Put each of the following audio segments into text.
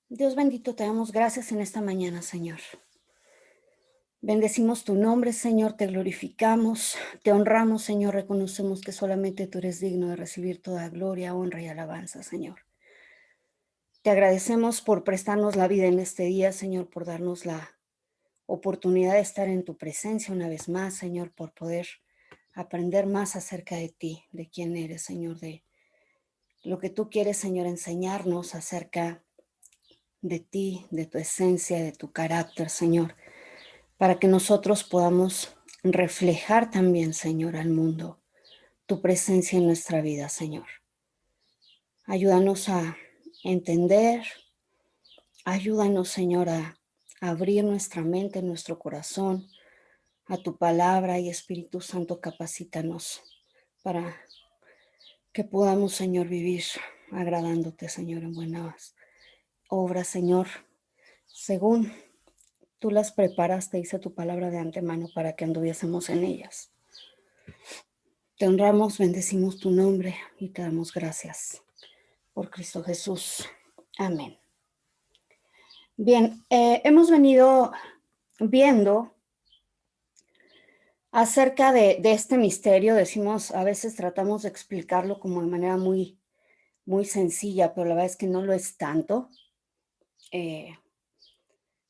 Dios bendito, te damos gracias en esta mañana, Señor. Bendecimos tu nombre, Señor, te glorificamos, te honramos, Señor, reconocemos que solamente tú eres digno de recibir toda gloria, honra y alabanza, Señor. Te agradecemos por prestarnos la vida en este día, Señor, por darnos la oportunidad de estar en tu presencia una vez más, Señor, por poder aprender más acerca de ti, de quién eres, Señor, de lo que tú quieres, Señor, enseñarnos acerca de ti, de tu esencia, de tu carácter, Señor, para que nosotros podamos reflejar también, Señor, al mundo tu presencia en nuestra vida, Señor. Ayúdanos a entender, ayúdanos, Señor, a abrir nuestra mente, nuestro corazón a tu palabra y Espíritu Santo, capacítanos para que podamos, Señor, vivir agradándote, Señor, en buenas obras, Señor, según tú las preparaste, dice tu palabra de antemano, para que anduviésemos en ellas. Te honramos, bendecimos tu nombre y te damos gracias por Cristo Jesús. Amén. Bien, hemos venido viendo acerca de este misterio. Decimos, a veces tratamos de explicarlo como de manera muy sencilla, pero la verdad es que no lo es tanto. Eh,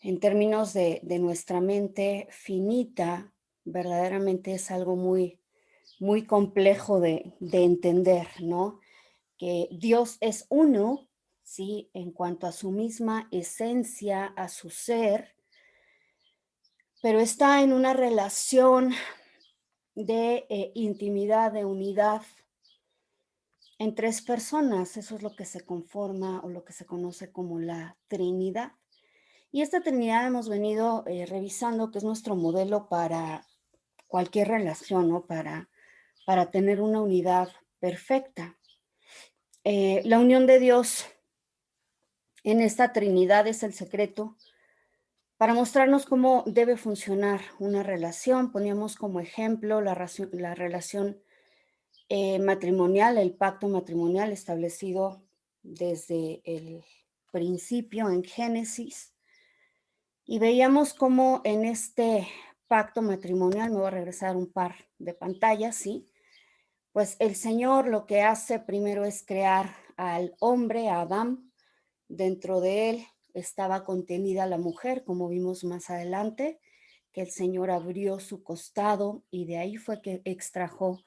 en términos de nuestra mente finita, verdaderamente es algo muy complejo de entender, ¿no? Que Dios es uno, ¿sí? En cuanto a su misma esencia, a su ser, pero está en una relación de intimidad, de unidad en tres personas. Eso es lo que se conforma o lo que se conoce como la Trinidad. Y esta Trinidad hemos venido revisando, que es nuestro modelo para cualquier relación, ¿no? Para tener una unidad perfecta. La unión de Dios en esta Trinidad es el secreto para mostrarnos cómo debe funcionar una relación. Poníamos como ejemplo la relación matrimonial, el pacto matrimonial establecido desde el principio en Génesis. Y veíamos cómo en este pacto matrimonial, me voy a regresar un par de pantallas, ¿sí? Pues el Señor lo que hace primero es crear al hombre, a Adán. Dentro de él estaba contenida la mujer, como vimos más adelante, que el Señor abrió su costado y de ahí fue que extrajo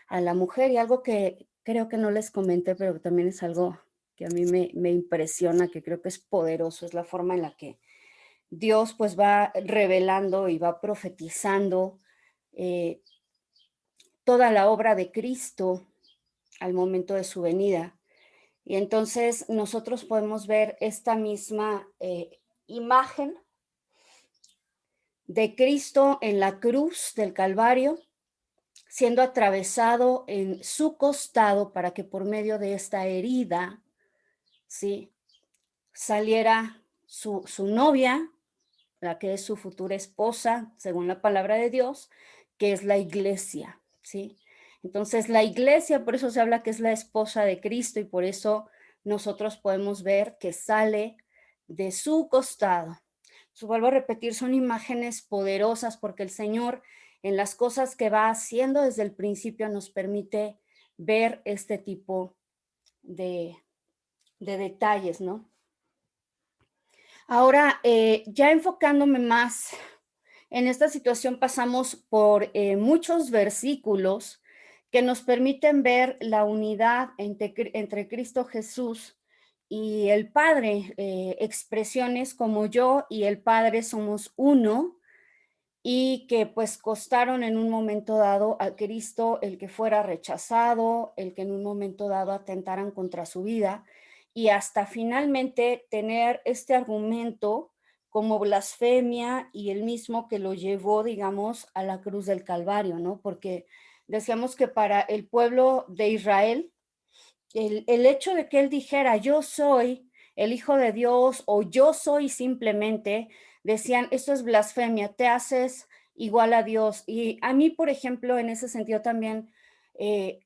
a la mujer. Y algo que creo que no les comenté, pero también es algo que a mí me impresiona, que creo que es poderoso, es la forma en la que Dios pues va revelando y va profetizando eh, toda la obra de Cristo al momento de su venida. Y entonces nosotros podemos ver esta misma imagen de Cristo en la cruz del Calvario, siendo atravesado en su costado para que por medio de esta herida, ¿sí? Saliera su novia, la que es su futura esposa, según la palabra de Dios, que es la iglesia, ¿sí? Entonces, la iglesia, por eso se habla que es la esposa de Cristo y por eso nosotros podemos ver que sale de su costado. Vuelvo a repetir, son imágenes poderosas porque el Señor en las cosas que va haciendo desde el principio nos permite ver este tipo de, de detalles, ¿no? Ahora, ya enfocándome más en esta situación, pasamos por muchos versículos que nos permiten ver la unidad entre Cristo Jesús y el Padre, expresiones como yo y el Padre somos uno, y que pues costaron en un momento dado a Cristo el que fuera rechazado, el que en un momento dado atentaran contra su vida y hasta finalmente tener este argumento como blasfemia y el mismo que lo llevó, digamos, a la cruz del Calvario, ¿no? Porque decíamos que para el pueblo de Israel, el hecho de que él dijera, yo soy el Hijo de Dios o yo soy simplemente, decían, esto es blasfemia, te haces igual a Dios. Y a mí, por ejemplo, en ese sentido también eh,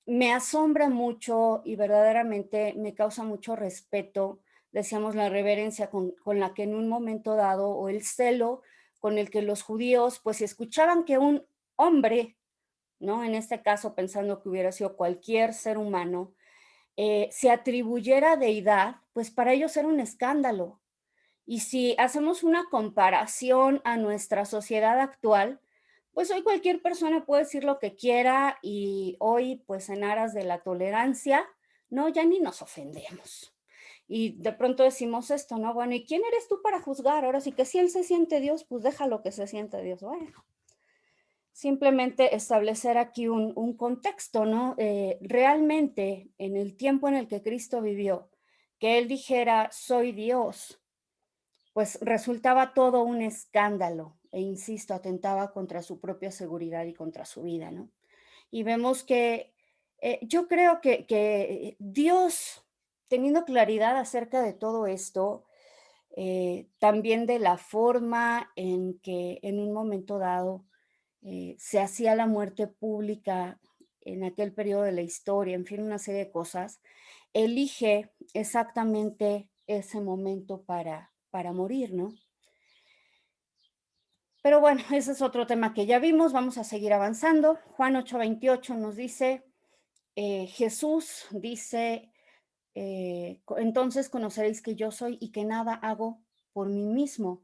me asombra mucho y verdaderamente me causa mucho respeto decíamos la reverencia con la que en un momento dado, o el celo con el que los judíos, pues si escuchaban que un hombre, ¿no? En este caso, pensando que hubiera sido cualquier ser humano, se atribuyera deidad, pues para ellos era un escándalo. Y si hacemos una comparación a nuestra sociedad actual, pues hoy cualquier persona puede decir lo que quiera y hoy, pues en aras de la tolerancia, no, ya ni nos ofendemos. Y de pronto decimos esto, ¿no? Bueno, ¿y quién eres tú para juzgar? Ahora sí que si él se siente Dios, pues déjalo que se siente Dios. Bueno, simplemente establecer aquí un contexto, ¿no? Realmente, en el tiempo en el que Cristo vivió, que él dijera, soy Dios, pues resultaba todo un escándalo e insisto, atentaba contra su propia seguridad y contra su vida, ¿no? Y vemos que yo creo que Dios, teniendo claridad acerca de todo esto, también de la forma en que en un momento dado se hacía la muerte pública en aquel periodo de la historia, en fin, una serie de cosas, elige exactamente ese momento para morir, ¿no? Pero bueno, ese es otro tema que ya vimos, vamos a seguir avanzando. Juan 8:28 nos dice, Jesús dice, entonces conoceréis que yo soy y que nada hago por mí mismo.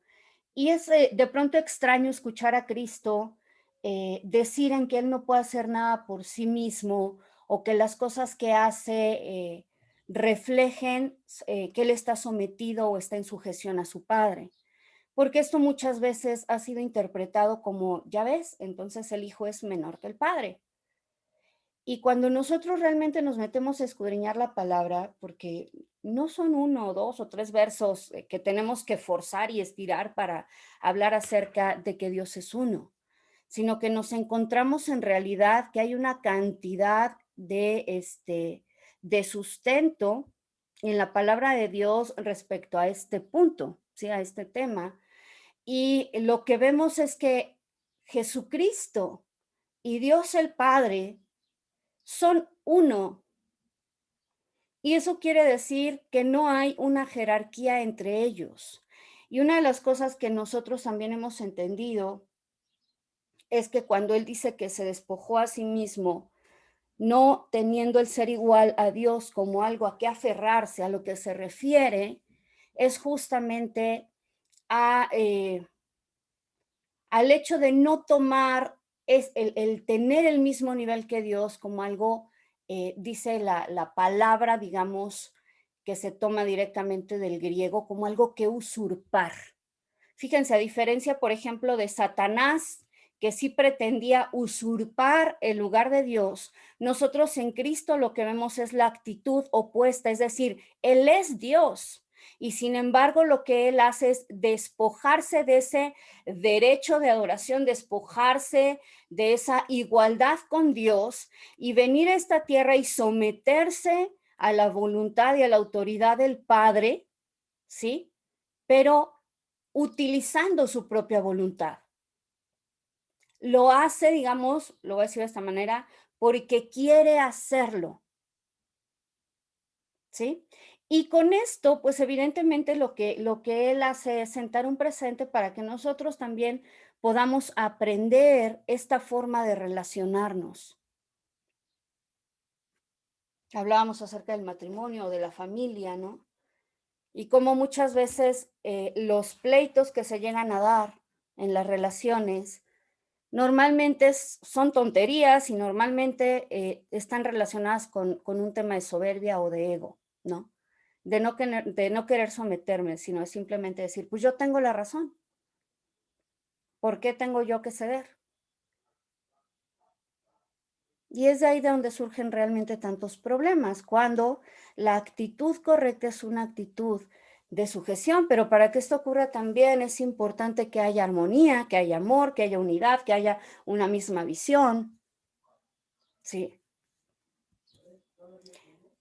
Y es de pronto extraño escuchar a Cristo decir en que Él no puede hacer nada por sí mismo o que las cosas que hace reflejen que Él está sometido o está en sujeción a su Padre. Porque esto muchas veces ha sido interpretado como, ya ves, entonces el hijo es menor que el padre. Y cuando nosotros realmente nos metemos a escudriñar la palabra, porque no son uno o dos o tres versos que tenemos que forzar y estirar para hablar acerca de que Dios es uno, sino que nos encontramos en realidad que hay una cantidad de sustento en la palabra de Dios respecto a este punto, ¿sí? A este tema, y lo que vemos es que Jesucristo y Dios el Padre son uno. Y eso quiere decir que no hay una jerarquía entre ellos. Y una de las cosas que nosotros también hemos entendido es que cuando Él dice que se despojó a sí mismo, no teniendo el ser igual a Dios como algo a qué aferrarse, a lo que se refiere, es justamente a al hecho de no tomar es el tener el mismo nivel que Dios como algo, dice la palabra, digamos, que se toma directamente del griego, como algo que usurpar. Fíjense, a diferencia, por ejemplo, de Satanás, que sí pretendía usurpar el lugar de Dios, nosotros en Cristo lo que vemos es la actitud opuesta, es decir, Él es Dios. Y sin embargo, lo que Él hace es despojarse de ese derecho de adoración, despojarse de esa igualdad con Dios y venir a esta tierra y someterse a la voluntad y a la autoridad del Padre, ¿sí? Pero utilizando su propia voluntad. Lo hace, digamos, lo voy a decir de esta manera, porque quiere hacerlo, ¿sí? Y con esto, pues evidentemente lo que él hace es sentar un presente para que nosotros también podamos aprender esta forma de relacionarnos. Hablábamos acerca del matrimonio, de la familia, ¿no? Y cómo muchas veces los pleitos que se llegan a dar en las relaciones normalmente son tonterías y normalmente están relacionadas con un tema de soberbia o de ego, ¿no? De no querer someterme, sino de simplemente decir, pues yo tengo la razón, ¿por qué tengo yo que ceder? Y es de ahí de donde surgen realmente tantos problemas, cuando la actitud correcta es una actitud de sujeción, pero para que esto ocurra también es importante que haya armonía, que haya amor, que haya unidad, que haya una misma visión, ¿sí?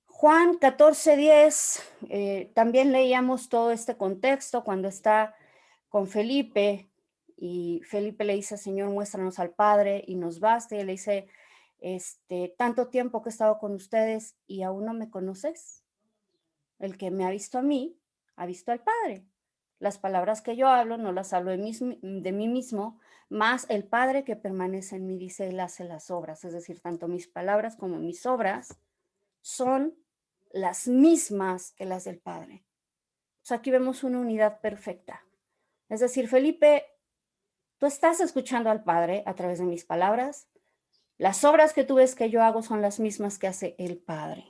Juan 14:10, también leíamos todo este contexto cuando está con Felipe y Felipe le dice, Señor, muéstranos al Padre y nos basta. Y él le dice, tanto tiempo que he estado con ustedes y aún no me conoces. El que me ha visto a mí, ha visto al Padre. Las palabras que yo hablo no las hablo de mí mismo, más el Padre que permanece en mí, dice, Él hace las obras. Es decir, tanto mis palabras como mis obras son las mismas que las del Padre. O sea, aquí vemos una unidad perfecta. Es decir, Felipe, tú estás escuchando al Padre a través de mis palabras. Las obras que tú ves que yo hago son las mismas que hace el Padre.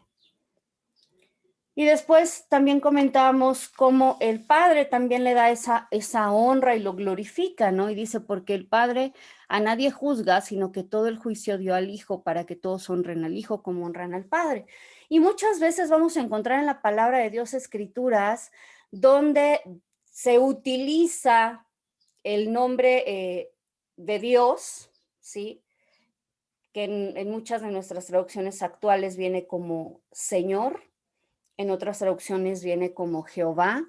Y después también comentábamos cómo el Padre también le da esa honra y lo glorifica, ¿no? Y dice, porque el Padre a nadie juzga, sino que todo el juicio dio al Hijo para que todos honren al Hijo como honran al Padre. Y muchas veces vamos a encontrar en la palabra de Dios escrituras donde se utiliza el nombre de Dios, ¿sí? Que en muchas de nuestras traducciones actuales viene como Señor, en otras traducciones viene como Jehová,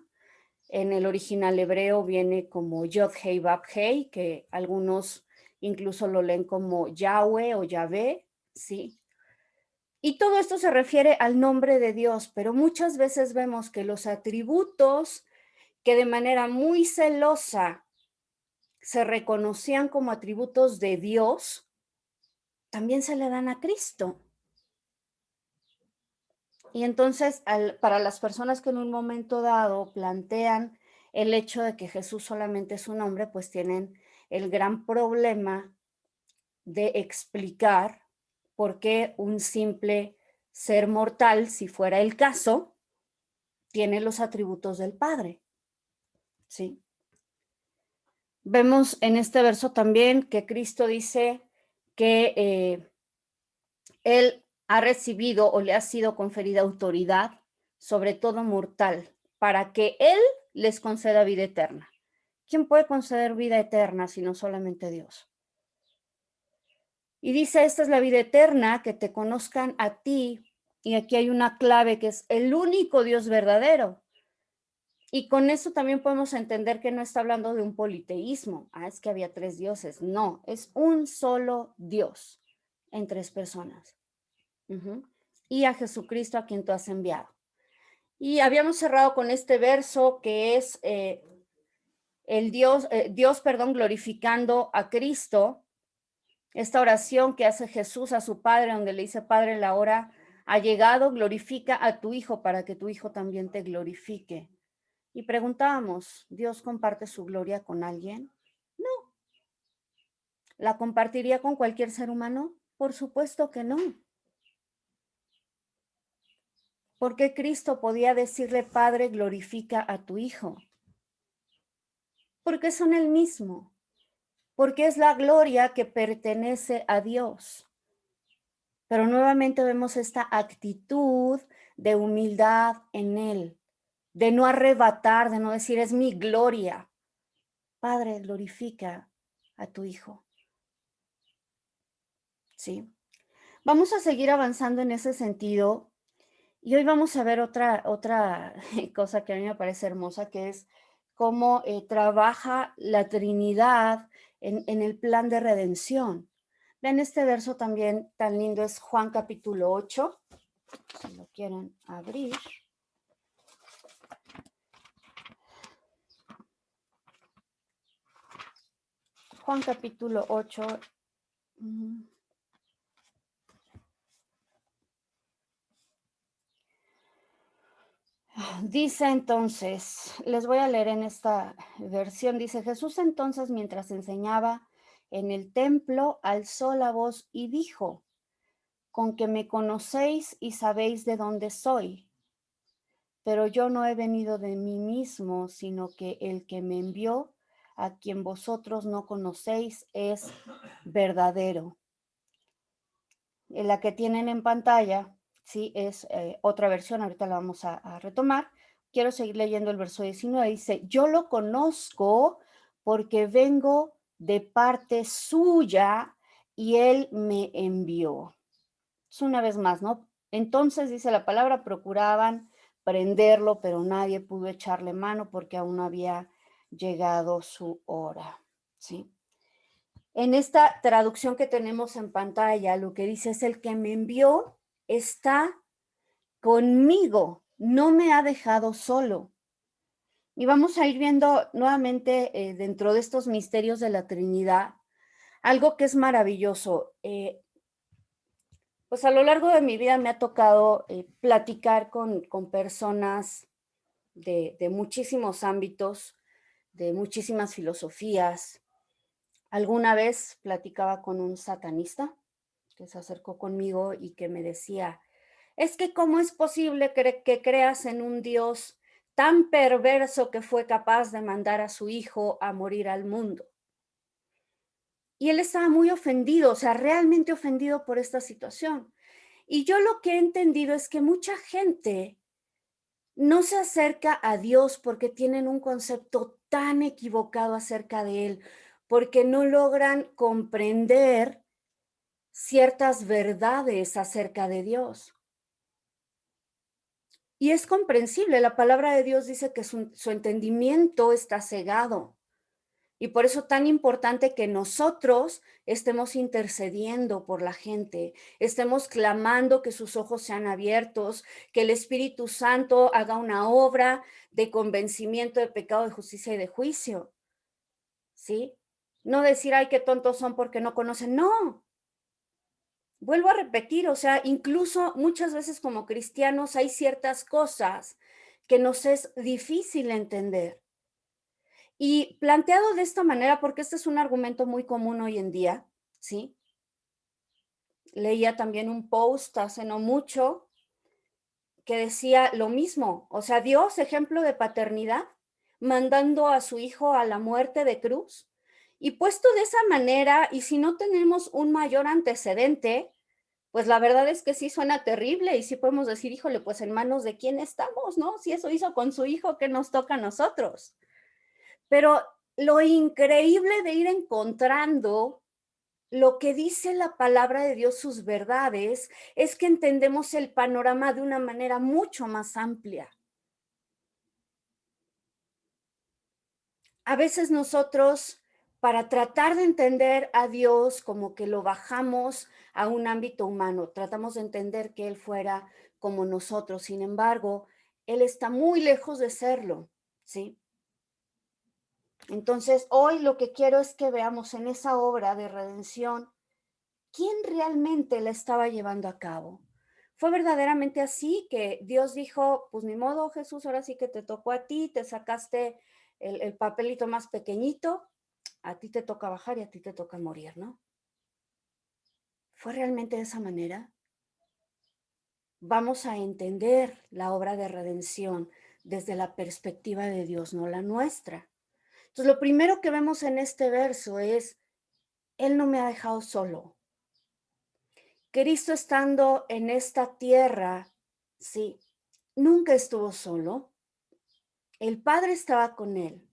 en el original hebreo viene como Yod-Hei Vab-Hei, que algunos incluso lo leen como Yahweh o Yahvé, ¿sí? Y todo esto se refiere al nombre de Dios, pero muchas veces vemos que los atributos que de manera muy celosa se reconocían como atributos de Dios, también se le dan a Cristo. Y entonces, para las personas que en un momento dado plantean el hecho de que Jesús solamente es un hombre, pues tienen el gran problema de explicar por qué un simple ser mortal, si fuera el caso, tiene los atributos del Padre. ¿Sí? Vemos en este verso también que Cristo dice que Él ha recibido o le ha sido conferida autoridad sobre todo mortal para que Él les conceda vida eterna. ¿Quién puede conceder vida eterna sino solamente Dios? Y dice, esta es la vida eterna, que te conozcan a ti, y aquí hay una clave que es el único Dios verdadero. Y con eso también podemos entender que no está hablando de un politeísmo. Es que había 3 dioses. No, es un solo Dios en 3 personas. Y a Jesucristo a quien tú has enviado. Y habíamos cerrado con este verso que es Dios, glorificando a Cristo. Esta oración que hace Jesús a su Padre, donde le dice, Padre, la hora ha llegado, glorifica a tu Hijo para que tu Hijo también te glorifique. Y preguntábamos, ¿Dios comparte su gloria con alguien? No. ¿La compartiría con cualquier ser humano? Por supuesto que no. ¿Por qué Cristo podía decirle, Padre, glorifica a tu Hijo? Porque son el mismo. Porque es la gloria que pertenece a Dios. Pero nuevamente vemos esta actitud de humildad en Él, de no arrebatar, de no decir, es mi gloria. Padre, glorifica a tu Hijo. ¿Sí? Vamos a seguir avanzando en ese sentido y hoy vamos a ver otra cosa que a mí me parece hermosa, que es cómo trabaja la Trinidad en el plan de redención. Vean este verso también tan lindo, es Juan capítulo 8, si lo quieren abrir. Juan capítulo 8. Dice entonces, les voy a leer en esta versión, dice, Jesús entonces mientras enseñaba en el templo alzó la voz y dijo, con que me conocéis y sabéis de dónde soy, pero yo no he venido de mí mismo, sino que el que me envió, a quien vosotros no conocéis, es verdadero. La que tienen en pantalla, sí, es otra versión, ahorita la vamos a retomar. Quiero seguir leyendo el verso 19, dice, yo lo conozco porque vengo de parte suya y él me envió. Es una vez más, ¿no? Entonces, dice la palabra, procuraban prenderlo, pero nadie pudo echarle mano porque aún no había llegado su hora, ¿sí? En esta traducción que tenemos en pantalla, lo que dice es el que me envió está conmigo, no me ha dejado solo. Y vamos a ir viendo nuevamente dentro de estos misterios de la Trinidad, algo que es maravilloso. Pues a lo largo de mi vida me ha tocado platicar con personas de muchísimos ámbitos, de muchísimas filosofías. Alguna vez platicaba con un satanista que se acercó conmigo y que me decía, es que cómo es posible que creas en un Dios tan perverso que fue capaz de mandar a su hijo a morir al mundo. Y él estaba muy ofendido, o sea, realmente ofendido por esta situación. Y yo lo que he entendido es que mucha gente no se acerca a Dios porque tienen un concepto tan equivocado acerca de Él, porque no logran comprender ciertas verdades acerca de Dios. Y es comprensible, la palabra de Dios dice que su entendimiento está cegado. Y por eso tan importante que nosotros estemos intercediendo por la gente, estemos clamando que sus ojos sean abiertos, que el Espíritu Santo haga una obra de convencimiento de pecado, de justicia y de juicio, ¿sí? No decir, ay, qué tontos son porque no conocen, no. Vuelvo a repetir, o sea, incluso muchas veces como cristianos hay ciertas cosas que nos es difícil entender. Y planteado de esta manera, porque este es un argumento muy común hoy en día, ¿sí? Leía también un post hace no mucho que decía lo mismo, o sea, Dios, ejemplo de paternidad, mandando a su hijo a la muerte de cruz. Y puesto de esa manera, y si no tenemos un mayor antecedente, pues la verdad es que sí suena terrible y sí podemos decir, híjole, pues en manos de quién estamos, ¿no? Si eso hizo con su hijo, ¿qué nos toca a nosotros? Pero lo increíble de ir encontrando lo que dice la palabra de Dios, sus verdades, es que entendemos el panorama de una manera mucho más amplia. A veces nosotros, para tratar de entender a Dios, como que lo bajamos a un ámbito humano, tratamos de entender que Él fuera como nosotros. Sin embargo, Él está muy lejos de serlo, ¿sí? Entonces, hoy lo que quiero es que veamos en esa obra de redención quién realmente la estaba llevando a cabo. Fue verdaderamente así que Dios dijo, pues ni modo, Jesús, ahora sí que te tocó a ti, te sacaste el papelito más pequeñito, a ti te toca bajar y a ti te toca morir, ¿no? ¿Fue realmente de esa manera? Vamos a entender la obra de redención desde la perspectiva de Dios, no la nuestra. Entonces, lo primero que vemos en este verso es, Él no me ha dejado solo. Cristo estando en esta tierra, sí, nunca estuvo solo. El Padre estaba con él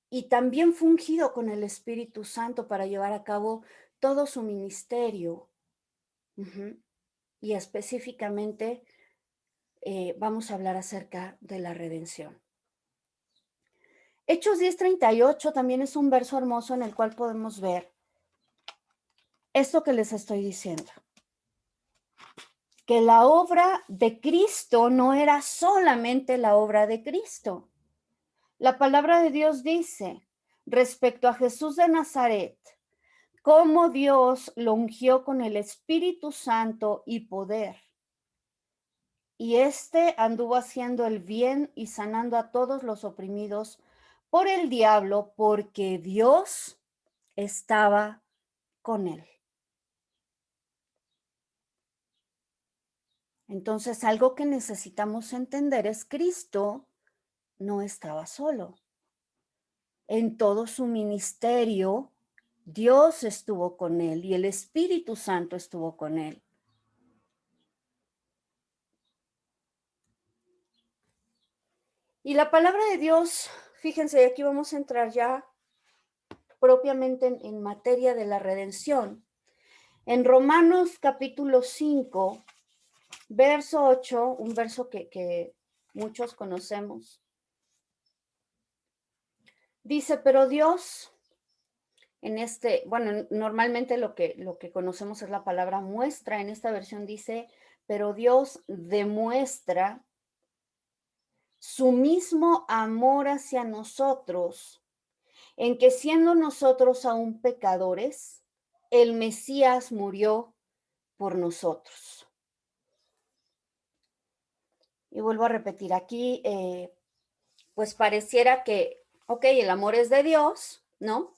y también fungido con el Espíritu Santo para llevar a cabo todo su ministerio. Ujú. Y específicamente vamos a hablar acerca de la redención. Hechos 10:38 también es un verso hermoso en el cual podemos ver esto que les estoy diciendo. Que la obra de Cristo no era solamente la obra de Cristo. La palabra de Dios dice respecto a Jesús de Nazaret, cómo Dios lo ungió con el Espíritu Santo y poder. Y éste anduvo haciendo el bien y sanando a todos los oprimidos por el diablo, porque Dios estaba con él. Entonces, algo que necesitamos entender es Cristo no estaba solo. En todo su ministerio, Dios estuvo con él y el Espíritu Santo estuvo con él. Y la palabra de Dios, fíjense, aquí vamos a entrar ya propiamente en materia de la redención. En Romanos capítulo 5, verso 8, un verso que muchos conocemos, dice, pero Dios, bueno, normalmente lo que conocemos es la palabra muestra, en esta versión dice, pero Dios demuestra su mismo amor hacia nosotros, en que siendo nosotros aún pecadores, el Mesías murió por nosotros. Y vuelvo a repetir aquí, pues pareciera que, ok, el amor es de Dios, ¿no?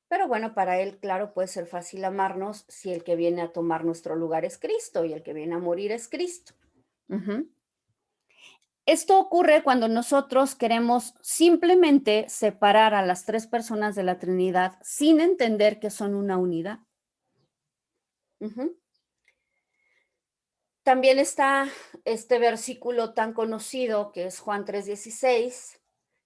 Pero bueno, para Él, claro, puede ser fácil amarnos si el que viene a tomar nuestro lugar es Cristo y el que viene a morir es Cristo. Uh-huh. Esto ocurre cuando nosotros queremos simplemente separar a las tres personas de la Trinidad sin entender que son una unidad. Uh-huh. También está este versículo tan conocido que es Juan 3:16,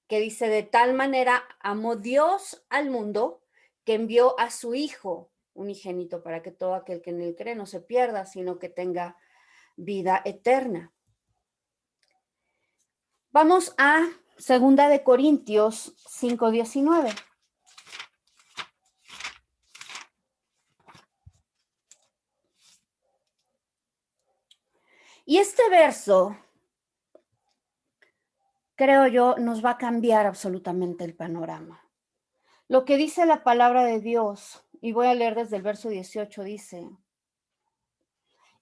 que dice: de tal manera amó Dios al mundo que envió a su Hijo unigénito para que todo aquel que en él cree no se pierda, sino que tenga vida eterna. Vamos a 2 Corintios 5:19. Y este verso, creo yo, nos va a cambiar absolutamente el panorama. Lo que dice la palabra de Dios, y voy a leer desde el verso 18, dice: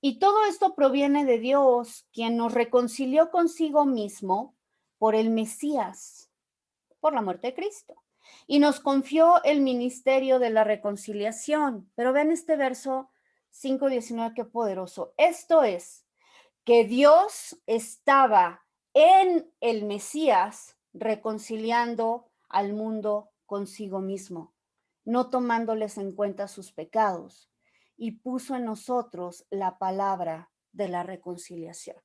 y todo esto proviene de Dios, quien nos reconcilió consigo mismo por el Mesías, por la muerte de Cristo, y nos confió el ministerio de la reconciliación. Pero vean este verso 5:19, qué poderoso. Esto es, que Dios estaba en el Mesías reconciliando al mundo consigo mismo, no tomándoles en cuenta sus pecados, y puso en nosotros la palabra de la reconciliación.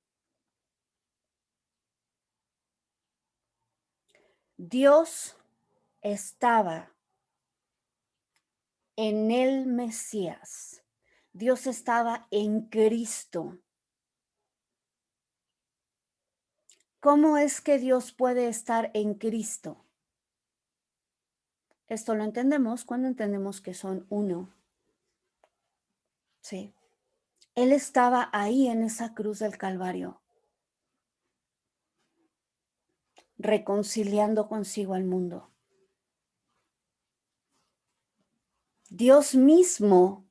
Dios estaba en el Mesías. Dios estaba en Cristo. ¿Cómo es que Dios puede estar en Cristo? Esto lo entendemos cuando entendemos que son uno. Sí. Él estaba ahí en esa cruz del Calvario, reconciliando consigo al mundo. Dios mismo,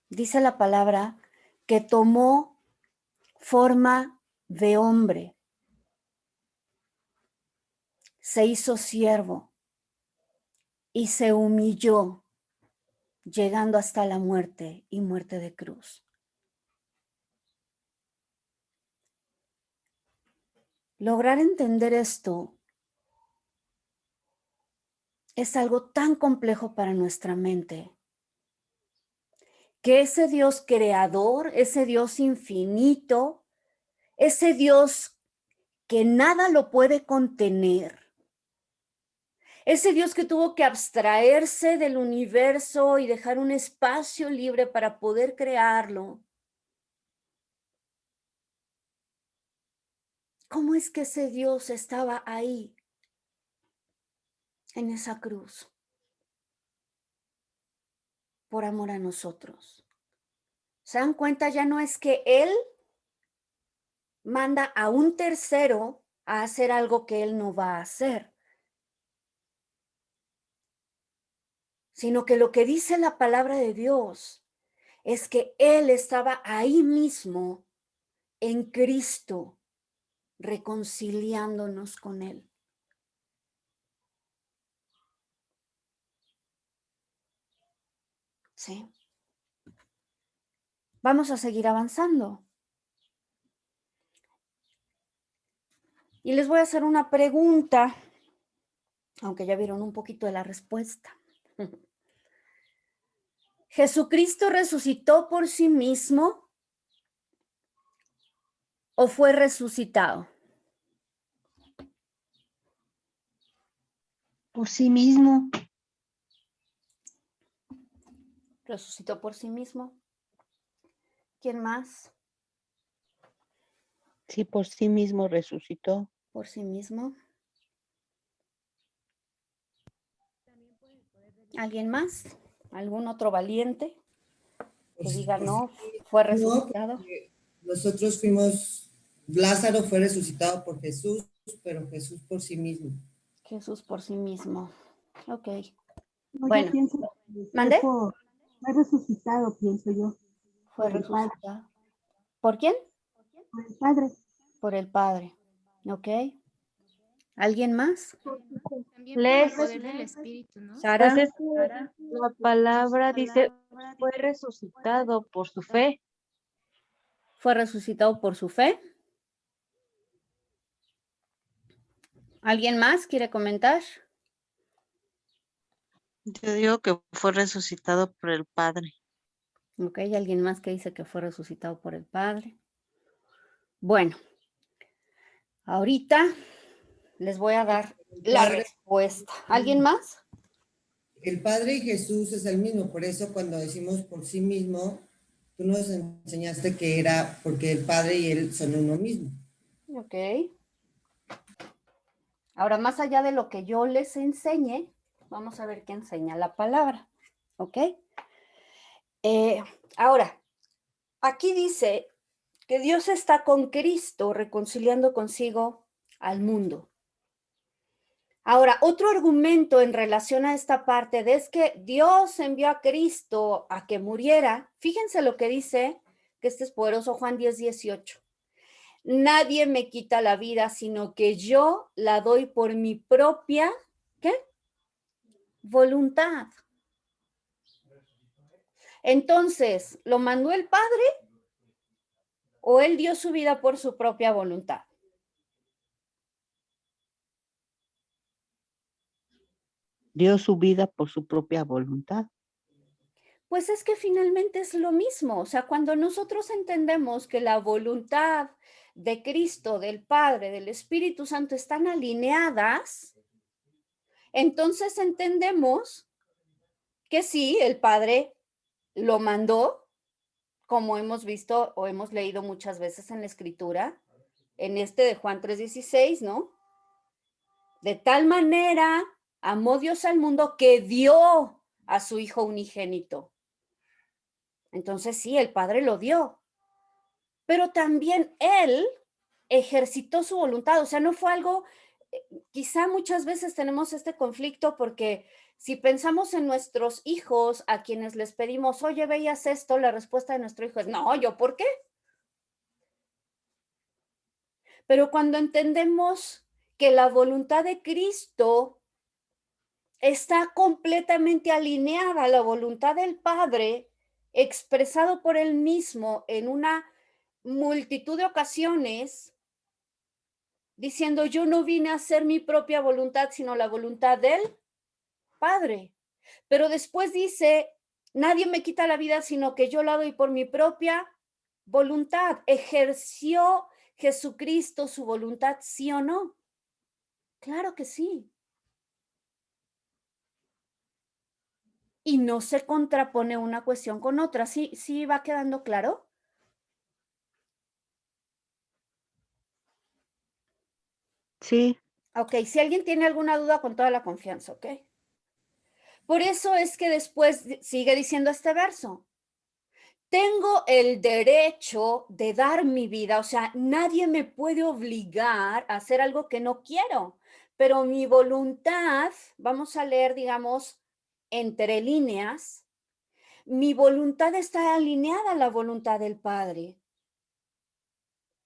dice la palabra, que tomó forma de hombre, se hizo siervo y se humilló, llegando hasta la muerte y muerte de cruz. Lograr entender esto es algo tan complejo para nuestra mente, que ese Dios creador, ese Dios infinito, ese Dios que nada lo puede contener, ese Dios que tuvo que abstraerse del universo y dejar un espacio libre para poder crearlo. ¿Cómo es que ese Dios estaba ahí, en esa cruz, por amor a nosotros? ¿Se dan cuenta? Ya no es que Él manda a un tercero a hacer algo que Él no va a hacer, sino que lo que dice la palabra de Dios es que Él estaba ahí mismo en Cristo, reconciliándonos con Él. ¿Sí? Vamos a seguir avanzando. Y les voy a hacer una pregunta, aunque ya vieron un poquito de la respuesta. ¿Jesucristo resucitó por sí mismo o fue resucitado? Por sí mismo. Resucitó por sí mismo. ¿Quién más? Sí, por sí mismo resucitó. Por sí mismo. ¿Alguien más? ¿Algún otro valiente que diga no, fue resucitado? No, nosotros fuimos, Lázaro fue resucitado por Jesús pero Jesús por sí mismo. Jesús por sí mismo. Ok. No, Bueno. yo pienso que ¿Mande? fue resucitado, pienso yo, Fue por el Padre. resucitado. ¿Por quién? Por el Padre. Por el Padre. Ok. ¿Alguien más? También por el Les, poder del Espíritu, ¿no? Sara. pues es que la palabra dice, fue resucitado por su fe. Fue resucitado por su fe. ¿Alguien más quiere comentar? Yo digo que fue resucitado por el Padre. Ok, ¿alguien más que dice que fue resucitado por el Padre? Bueno, ahorita les voy a dar la Padre. respuesta. ¿Alguien más? El Padre y Jesús es el mismo, por eso cuando decimos por sí mismo, tú nos enseñaste que era porque el Padre y Él son uno mismo. Ok. Ahora, más allá de lo que yo les enseñe, vamos a ver qué enseña la palabra. ¿Ok? Ahora, aquí dice que Dios está con Cristo reconciliando consigo al mundo. Ahora, otro argumento en relación a esta parte es que Dios envió a Cristo a que muriera. Fíjense lo que dice, que este es poderoso, Juan 10:18. Nadie me quita la vida, sino que yo la doy por mi propia, ¿qué? Voluntad. Entonces, ¿lo mandó el Padre o él dio su vida por su propia voluntad? Dio su vida por su propia voluntad. Pues es que finalmente es lo mismo. O sea, cuando nosotros entendemos que la voluntad de Cristo, del Padre, del Espíritu Santo están alineadas, entonces entendemos que sí, el Padre lo mandó, como hemos visto o hemos leído muchas veces en la Escritura, en este de Juan 3:16, ¿no? De tal manera amó Dios al mundo que dio a su Hijo unigénito. Entonces sí, el Padre lo dio, pero también Él ejercitó su voluntad, o sea, no fue algo, quizá muchas veces tenemos este conflicto porque si pensamos en nuestros hijos a quienes les pedimos, oye, veías esto, la respuesta de nuestro hijo es, no, ¿yo por qué? Pero cuando entendemos que la voluntad de Cristo está completamente alineada a la voluntad del Padre, expresado por Él mismo en una multitud de ocasiones, diciendo, yo no vine a hacer mi propia voluntad, sino la voluntad del Padre. Pero después dice, nadie me quita la vida, sino que yo la doy por mi propia voluntad. ¿Ejerció Jesucristo su voluntad, sí o no? Claro que sí. Y no se contrapone una cuestión con otra. ¿Sí, sí va quedando claro? Sí. Ok, si alguien tiene alguna duda, con toda la confianza, ¿ok? Por eso es que después sigue diciendo este verso. Tengo el derecho de dar mi vida, o sea, nadie me puede obligar a hacer algo que no quiero, pero mi voluntad, vamos a leer, digamos, entre líneas, mi voluntad está alineada a la voluntad del Padre.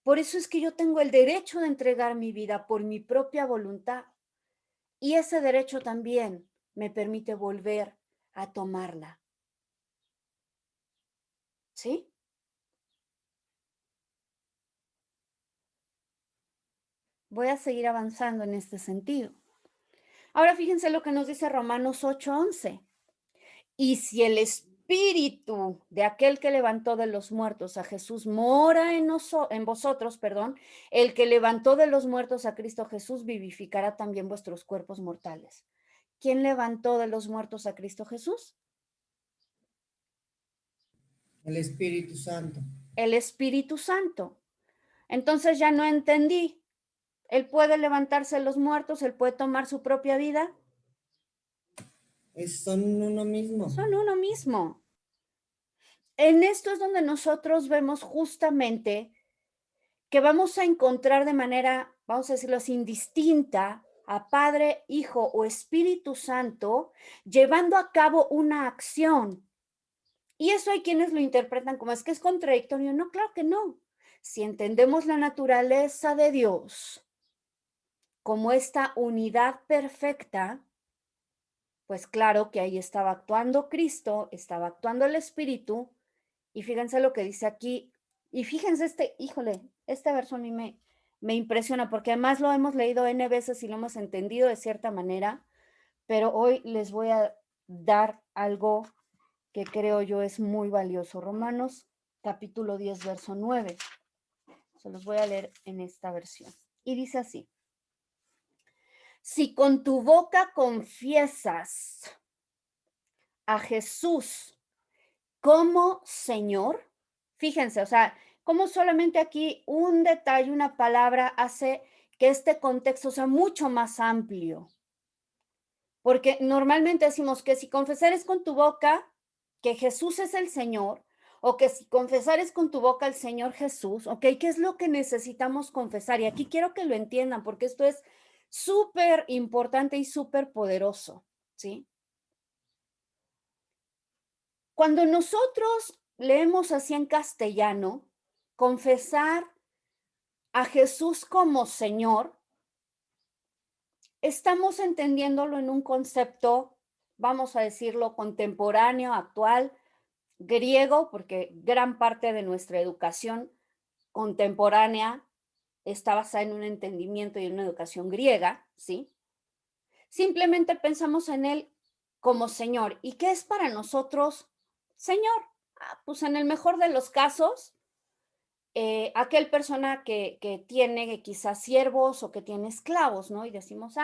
Por eso es que yo tengo el derecho de entregar mi vida por mi propia voluntad. Y ese derecho también me permite volver a tomarla. ¿Sí? Voy a seguir avanzando en este sentido. Ahora fíjense lo que nos dice Romanos 8:11. Y si el espíritu de aquel que levantó de los muertos a Jesús mora en vosotros, perdón, el que levantó de los muertos a Cristo Jesús vivificará también vuestros cuerpos mortales. ¿Quién levantó de los muertos a Cristo Jesús? El Espíritu Santo. El Espíritu Santo. Entonces ya no entendí. ¿Él puede levantarse de los muertos? ¿Él puede tomar su propia vida? Son uno mismo. Son uno mismo. En esto es donde nosotros vemos justamente que vamos a encontrar de manera vamos a decirlo así, indistinta a Padre, Hijo o Espíritu Santo, llevando a cabo una acción. Y eso hay quienes lo interpretan como es que es contradictorio. No, claro que no. Si entendemos la naturaleza de Dios como esta unidad perfecta, pues claro que ahí estaba actuando Cristo, estaba actuando el Espíritu, y fíjense lo que dice aquí, y fíjense híjole, este verso a mí me impresiona, porque además lo hemos leído N veces y lo hemos entendido de cierta manera, pero hoy les voy a dar algo que creo yo es muy valioso. Romanos capítulo 10, verso 9. Se los voy a leer en esta versión. Y dice así: si con tu boca confiesas a Jesús como Señor, fíjense, o sea, como solamente aquí un detalle, una palabra hace que este contexto sea mucho más amplio. Porque normalmente decimos que si confesares con tu boca que Jesús es el Señor, o que si confesares con tu boca al Señor Jesús, ¿ok? ¿Qué es lo que necesitamos confesar? Y aquí quiero que lo entiendan, porque esto es súper importante y súper poderoso, ¿sí? Cuando nosotros leemos así en castellano, confesar a Jesús como Señor, estamos entendiéndolo en un concepto, vamos a decirlo, contemporáneo, actual, griego, porque gran parte de nuestra educación contemporánea está basada en un entendimiento y en una educación griega, ¿sí? Simplemente pensamos en él como Señor. ¿Y qué es para nosotros Señor? Pues en el mejor de los casos, aquel persona que tiene quizás siervos o que tiene esclavos, ¿no? Y decimos,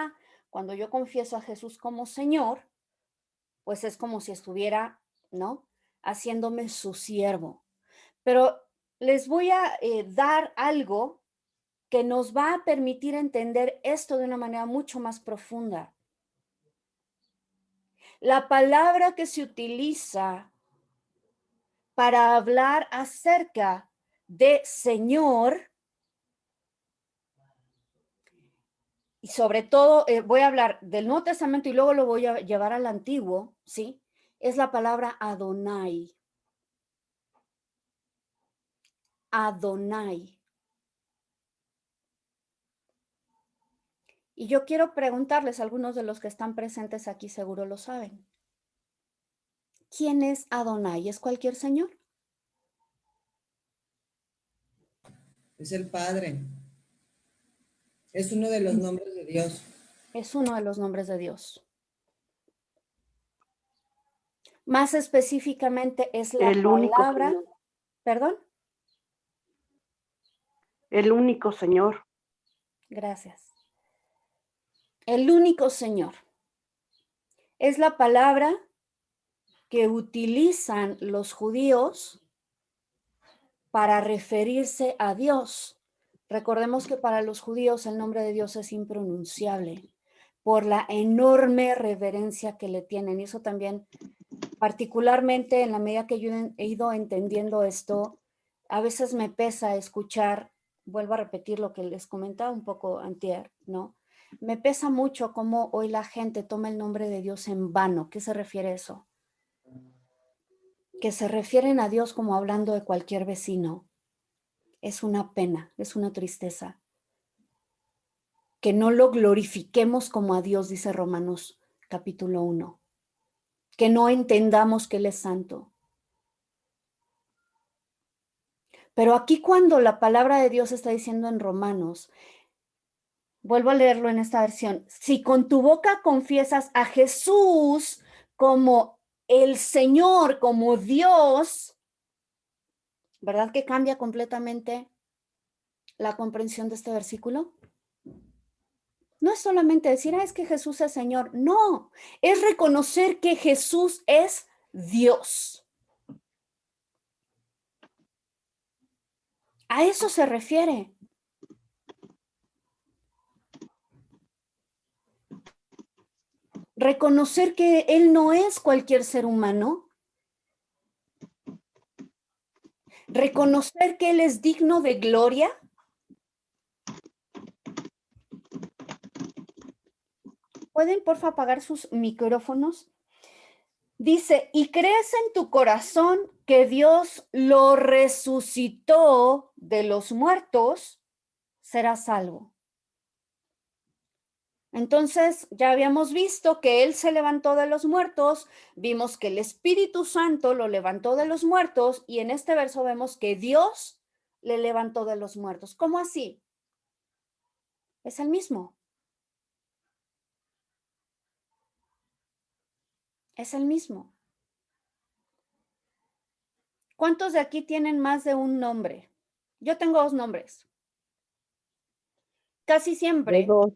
cuando yo confieso a Jesús como Señor, pues es como si estuviera, ¿no? Haciéndome su siervo. Pero les voy a dar algo que nos va a permitir entender esto de una manera mucho más profunda. La palabra que se utiliza para hablar acerca de Señor, y sobre todo voy a hablar del Nuevo Testamento y luego lo voy a llevar al Antiguo, ¿sí? Es la palabra Adonai. Adonai. Y yo quiero preguntarles, algunos de los que están presentes aquí seguro lo saben. ¿Quién es Adonai? ¿Es cualquier señor? Es el Padre. Es uno de los nombres de Dios. Es uno de los nombres de Dios. Más específicamente es la El único palabra, Señor. ¿perdón? El único Señor. Gracias. El único Señor. Es la palabra que utilizan los judíos para referirse a Dios. Recordemos que para los judíos el nombre de Dios es impronunciable por la enorme reverencia que le tienen. Y eso también, particularmente en la medida que yo he ido entendiendo esto, a veces me pesa escuchar, vuelvo a repetir lo que les comentaba un poco antier, ¿no? Me pesa mucho cómo hoy la gente toma el nombre de Dios en vano. ¿Qué se refiere a eso? Que se refieren a Dios como hablando de cualquier vecino. Es una pena, es una tristeza. Que no lo glorifiquemos como a Dios, dice Romanos capítulo 1. Que no entendamos que Él es santo. Pero aquí cuando la palabra de Dios está diciendo en Romanos, vuelvo a leerlo en esta versión, si con tu boca confiesas a Jesús como el Señor, como Dios, ¿verdad que cambia completamente la comprensión de este versículo? No es solamente decir, es que Jesús es Señor. No, es reconocer que Jesús es Dios. A eso se refiere. Reconocer que Él no es cualquier ser humano. Reconocer que Él es digno de gloria. ¿Pueden, por favor, apagar sus micrófonos? Dice, y crees en tu corazón que Dios lo resucitó de los muertos, serás salvo. Entonces, ya habíamos visto que Él se levantó de los muertos, vimos que el Espíritu Santo lo levantó de los muertos y en este verso vemos que Dios le levantó de los muertos. ¿Cómo así? Es el mismo. Es el mismo. ¿Cuántos de aquí tienen más de un nombre? Yo tengo 2 nombres. Casi Yo siempre, 2.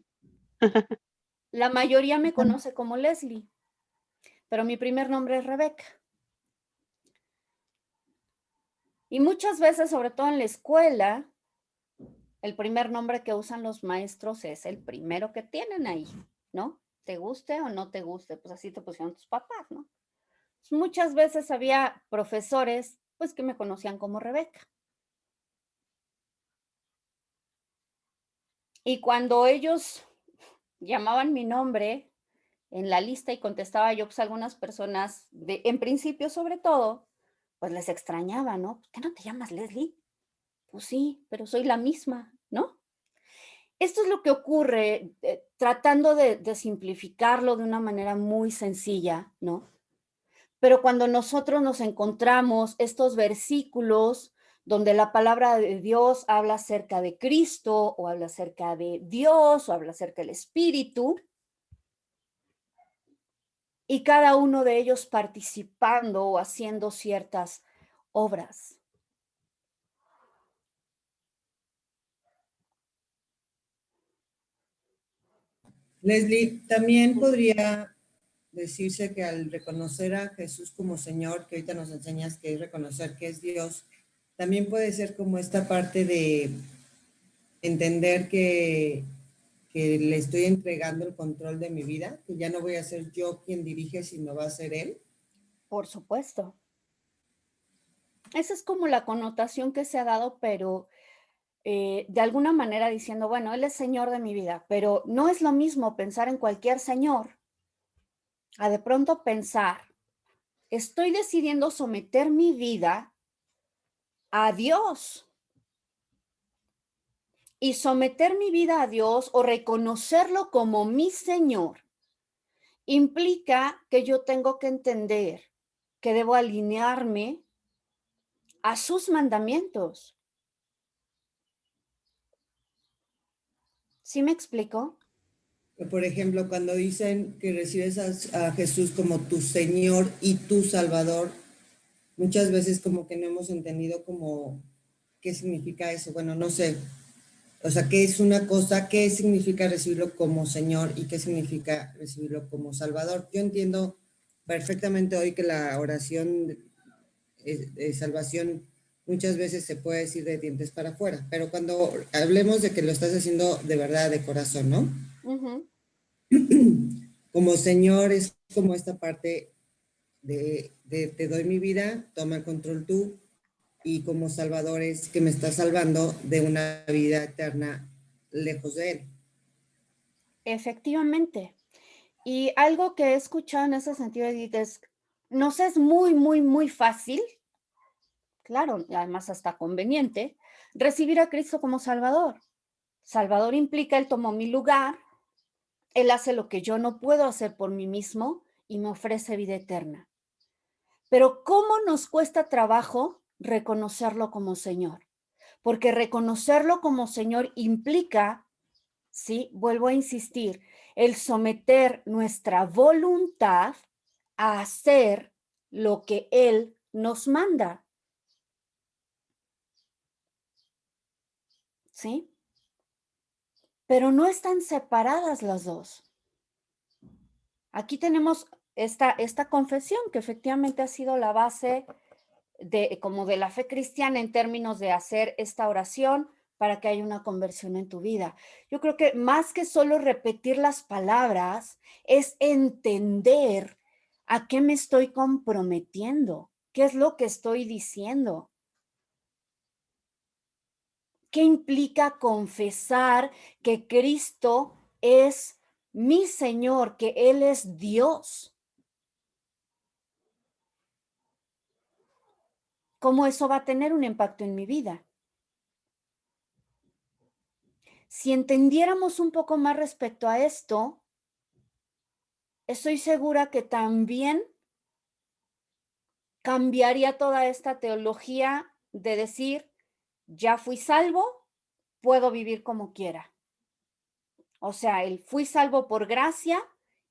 la mayoría me conoce como Leslie, pero mi primer nombre es Rebeca. Y muchas veces, sobre todo en la escuela, el primer nombre que usan los maestros es el primero que tienen ahí, ¿no? Te guste o no te guste, pues así te pusieron tus papás, ¿no? Pues muchas veces había profesores, pues que me conocían como Rebeca. Y cuando ellos llamaban mi nombre en la lista y contestaba yo, pues algunas personas, en principio sobre todo, pues les extrañaba, ¿no? ¿Por qué no te llamas Leslie? Pues sí, pero soy la misma, ¿no? Esto es lo que ocurre tratando de simplificarlo de una manera muy sencilla, ¿no? Pero cuando nosotros nos encontramos estos versículos donde la palabra de Dios habla acerca de Cristo o habla acerca de Dios o habla acerca del Espíritu, y cada uno de ellos participando o haciendo ciertas obras. Leslie, también podría decirse que al reconocer a Jesús como Señor, que ahorita nos enseñas que es reconocer que es Dios, también puede ser como esta parte de entender que le estoy entregando el control de mi vida, que ya no voy a ser yo quien dirige, sino va a ser Él. Por supuesto. Esa es como la connotación que se ha dado, pero de alguna manera diciendo, bueno, Él es Señor de mi vida, pero no es lo mismo pensar en cualquier Señor a de pronto pensar, estoy decidiendo someter mi vida a Dios. Y someter mi vida a Dios o reconocerlo como mi Señor implica que yo tengo que entender que debo alinearme a sus mandamientos. ¿Sí me explico? Por ejemplo, cuando dicen que recibes a Jesús como tu Señor y tu Salvador, muchas veces como que no hemos entendido como qué significa eso. Bueno, no sé. O sea, ¿qué es una cosa? ¿Qué significa recibirlo como Señor y qué significa recibirlo como Salvador? Yo entiendo perfectamente hoy que la oración de salvación muchas veces se puede decir de dientes para afuera, pero cuando hablemos de que lo estás haciendo de verdad, de corazón, ¿no? Uh-huh. Como Señor es como esta parte de te doy mi vida, toma el control tú, y como Salvador es que me está salvando de una vida eterna lejos de Él. Efectivamente. Y algo que he escuchado en ese sentido, Edith, es, nos es muy, muy, muy fácil, claro, y además hasta conveniente, recibir a Cristo como Salvador. Salvador implica Él tomó mi lugar, Él hace lo que yo no puedo hacer por mí mismo y me ofrece vida eterna. Pero ¿cómo nos cuesta trabajo reconocerlo como Señor? Porque reconocerlo como Señor implica, sí, vuelvo a insistir, el someter nuestra voluntad a hacer lo que Él nos manda. ¿Sí? Pero no están separadas las dos. Aquí tenemos esta confesión que efectivamente ha sido la base como de la fe cristiana en términos de hacer esta oración para que haya una conversión en tu vida. Yo creo que más que solo repetir las palabras, es entender a qué me estoy comprometiendo, qué es lo que estoy diciendo. ¿Qué implica confesar que Cristo es mi Señor, que Él es Dios, ¿cómo eso va a tener un impacto en mi vida? Si entendiéramos un poco más respecto a esto, estoy segura que también cambiaría toda esta teología de decir, ya fui salvo, puedo vivir como quiera. O sea, el fui salvo por gracia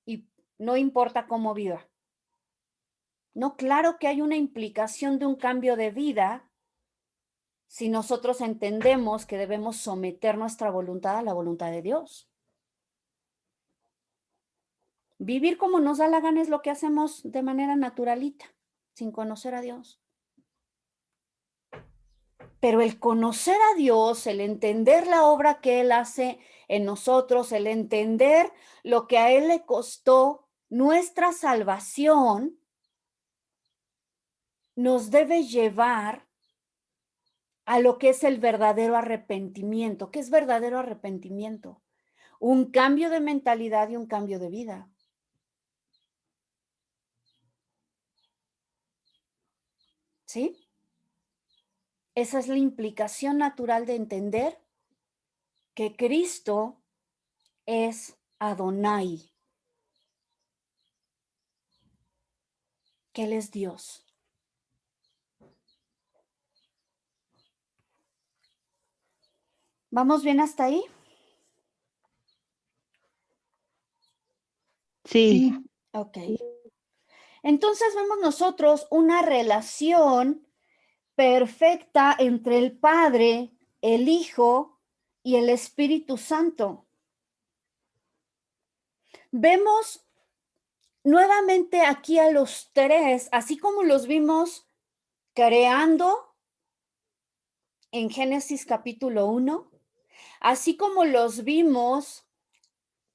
y no importa cómo viva. No, claro que hay una implicación de un cambio de vida si nosotros entendemos que debemos someter nuestra voluntad a la voluntad de Dios. Vivir como nos da la gana es lo que hacemos de manera naturalita, sin conocer a Dios. Pero el conocer a Dios, el entender la obra que Él hace en nosotros, el entender lo que a Él le costó nuestra salvación, nos debe llevar a lo que es el verdadero arrepentimiento. ¿Qué es verdadero arrepentimiento? Un cambio de mentalidad y un cambio de vida. ¿Sí? Esa es la implicación natural de entender que Cristo es Adonai, que Él es Dios. ¿Vamos bien hasta ahí? Sí, Ok. Entonces vemos nosotros una relación perfecta entre el Padre, el Hijo y el Espíritu Santo. Vemos nuevamente aquí a los tres, así como los vimos creando en Génesis capítulo 1, así como los vimos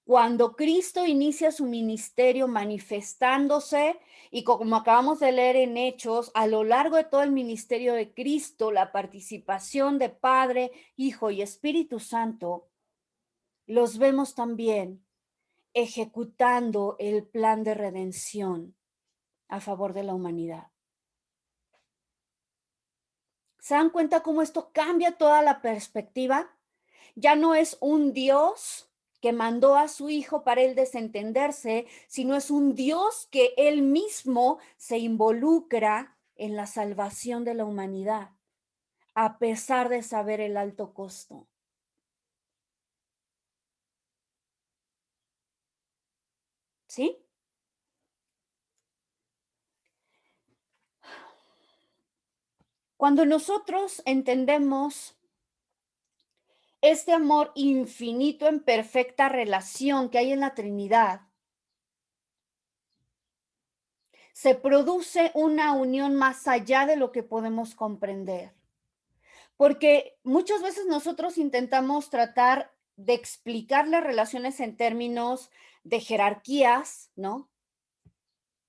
cuando Cristo inicia su ministerio manifestándose y como acabamos de leer en Hechos, a lo largo de todo el ministerio de Cristo, la participación de Padre, Hijo y Espíritu Santo, los vemos también ejecutando el plan de redención a favor de la humanidad. ¿Se dan cuenta cómo esto cambia toda la perspectiva? Ya no es un Dios que mandó a su hijo para él desentenderse, sino es un Dios que él mismo se involucra en la salvación de la humanidad, a pesar de saber el alto costo. ¿Sí? Cuando nosotros entendemos este amor infinito en perfecta relación que hay en la Trinidad, se produce una unión más allá de lo que podemos comprender. Porque muchas veces nosotros intentamos tratar de explicar las relaciones en términos de jerarquías, ¿no?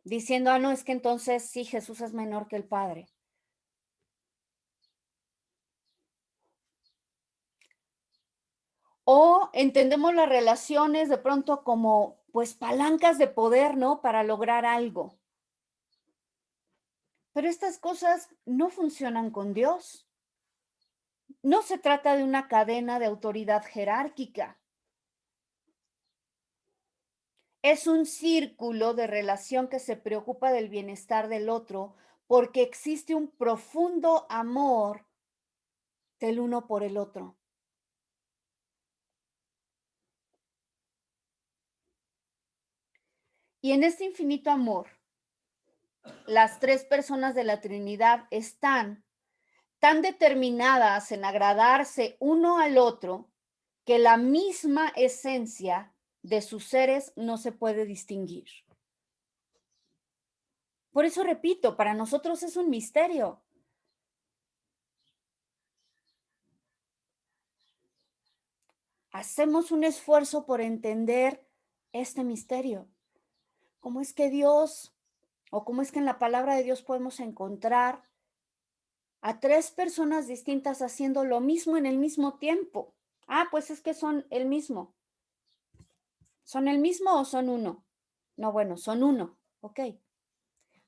Diciendo, no, es que entonces sí, Jesús es menor que el Padre. O entendemos las relaciones de pronto como, pues, palancas de poder, ¿no? Para lograr algo. Pero estas cosas no funcionan con Dios. No se trata de una cadena de autoridad jerárquica. Es un círculo de relación que se preocupa del bienestar del otro porque existe un profundo amor del uno por el otro. Y en este infinito amor, las tres personas de la Trinidad están tan determinadas en agradarse uno al otro que la misma esencia de sus seres no se puede distinguir. Por eso repito, para nosotros es un misterio. Hacemos un esfuerzo por entender este misterio. ¿Cómo es que Dios, o cómo es que en la palabra de Dios podemos encontrar a tres personas distintas haciendo lo mismo en el mismo tiempo? Pues es que son el mismo. ¿Son el mismo o son uno? No, bueno, son uno, ok.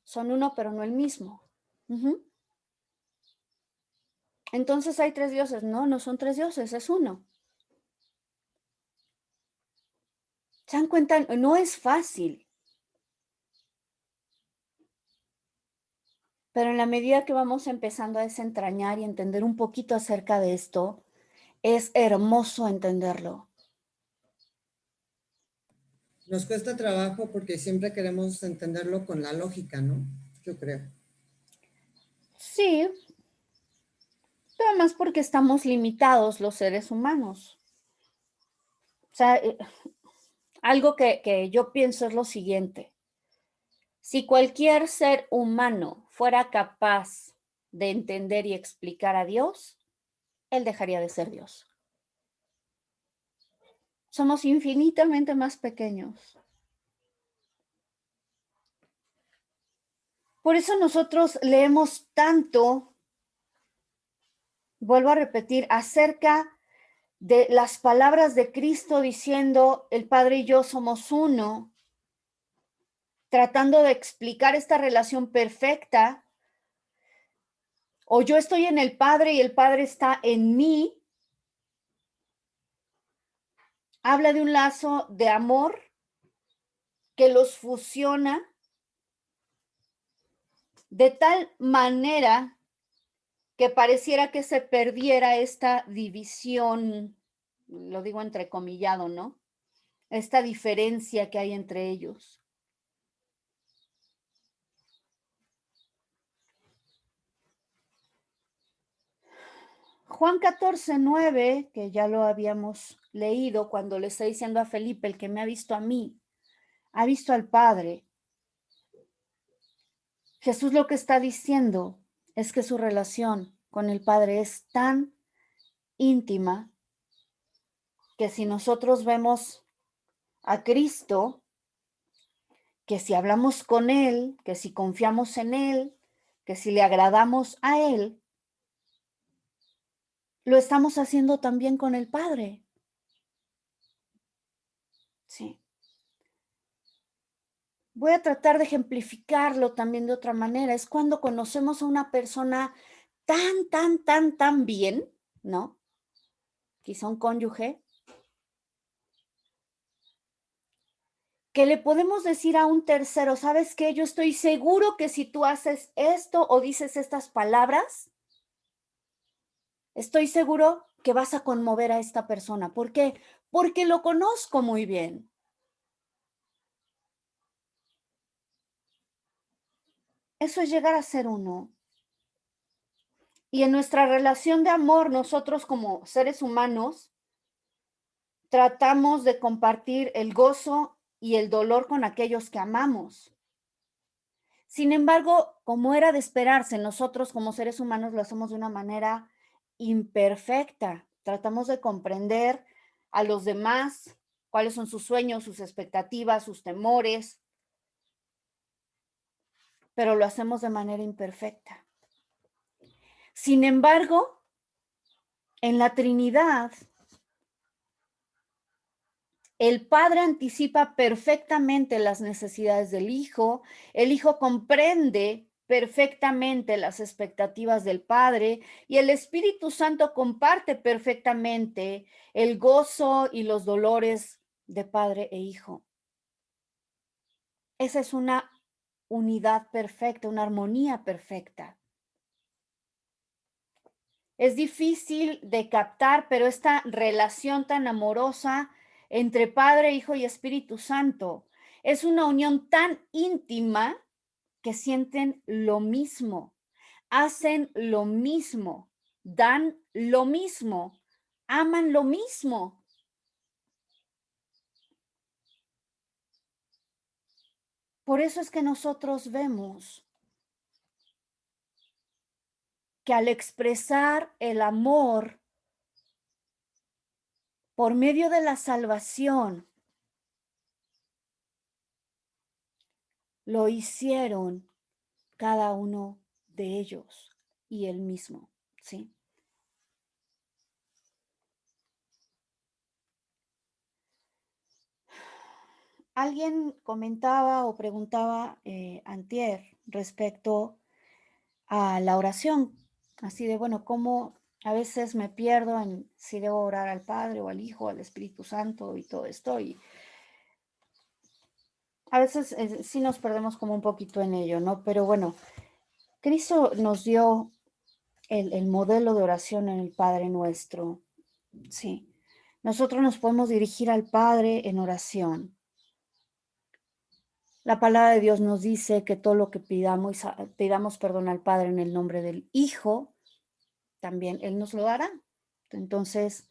Son uno, pero no el mismo. Ujú. Entonces hay tres dioses. No, no son tres dioses, es uno. ¿Se dan cuenta? No es fácil. Pero en la medida que vamos empezando a desentrañar y entender un poquito acerca de esto, es hermoso entenderlo. Nos cuesta trabajo porque siempre queremos entenderlo con la lógica, ¿no? Yo creo. Sí, pero además porque estamos limitados los seres humanos. O sea, algo que yo pienso es lo siguiente. Si cualquier ser humano fuera capaz de entender y explicar a Dios, él dejaría de ser Dios. Somos infinitamente más pequeños. Por eso nosotros leemos tanto, vuelvo a repetir, acerca de las palabras de Cristo diciendo, el Padre y yo somos uno, tratando de explicar esta relación perfecta, o yo estoy en el Padre y el Padre está en mí, habla de un lazo de amor que los fusiona de tal manera que pareciera que se perdiera esta división, lo digo entrecomillado, ¿no? Esta diferencia que hay entre ellos. Juan 14:9, que ya lo habíamos leído cuando le está diciendo a Felipe, el que me ha visto a mí, ha visto al Padre. Jesús lo que está diciendo es que su relación con el Padre es tan íntima que si nosotros vemos a Cristo, que si hablamos con Él, que si confiamos en Él, que si le agradamos a Él, lo estamos haciendo también con el Padre. Sí. Voy a tratar de ejemplificarlo también de otra manera. Es cuando conocemos a una persona tan bien, ¿no? Quizá un cónyuge, que le podemos decir a un tercero, ¿sabes qué? Yo estoy seguro que si tú haces esto o dices estas palabras, estoy seguro que vas a conmover a esta persona. ¿Por qué? Porque lo conozco muy bien. Eso es llegar a ser uno. Y en nuestra relación de amor, nosotros como seres humanos, tratamos de compartir el gozo y el dolor con aquellos que amamos. Sin embargo, como era de esperarse, nosotros como seres humanos lo hacemos de una manera imperfecta. Tratamos de comprender a los demás, cuáles son sus sueños, sus expectativas, sus temores, pero lo hacemos de manera imperfecta. Sin embargo, en la Trinidad, el Padre anticipa perfectamente las necesidades del Hijo, el Hijo comprende perfectamente las expectativas del Padre y el Espíritu Santo comparte perfectamente el gozo y los dolores de Padre e Hijo. Esa es una unidad perfecta, una armonía perfecta. Es difícil de captar, pero esta relación tan amorosa entre Padre, Hijo y Espíritu Santo es una unión tan íntima que sienten lo mismo, hacen lo mismo, dan lo mismo, aman lo mismo. Por eso es que nosotros vemos que al expresar el amor por medio de la salvación, lo hicieron cada uno de ellos y él mismo, ¿sí? Alguien comentaba o preguntaba antier respecto a la oración, así de, bueno, cómo a veces me pierdo en si debo orar al Padre o al Hijo, al Espíritu Santo y todo esto, y a veces sí nos perdemos como un poquito en ello, ¿no? Pero bueno, Cristo nos dio el modelo de oración en el Padre Nuestro, sí. Nosotros nos podemos dirigir al Padre en oración. La palabra de Dios nos dice que todo lo que pidamos perdón al Padre en el nombre del Hijo, también Él nos lo dará. Entonces,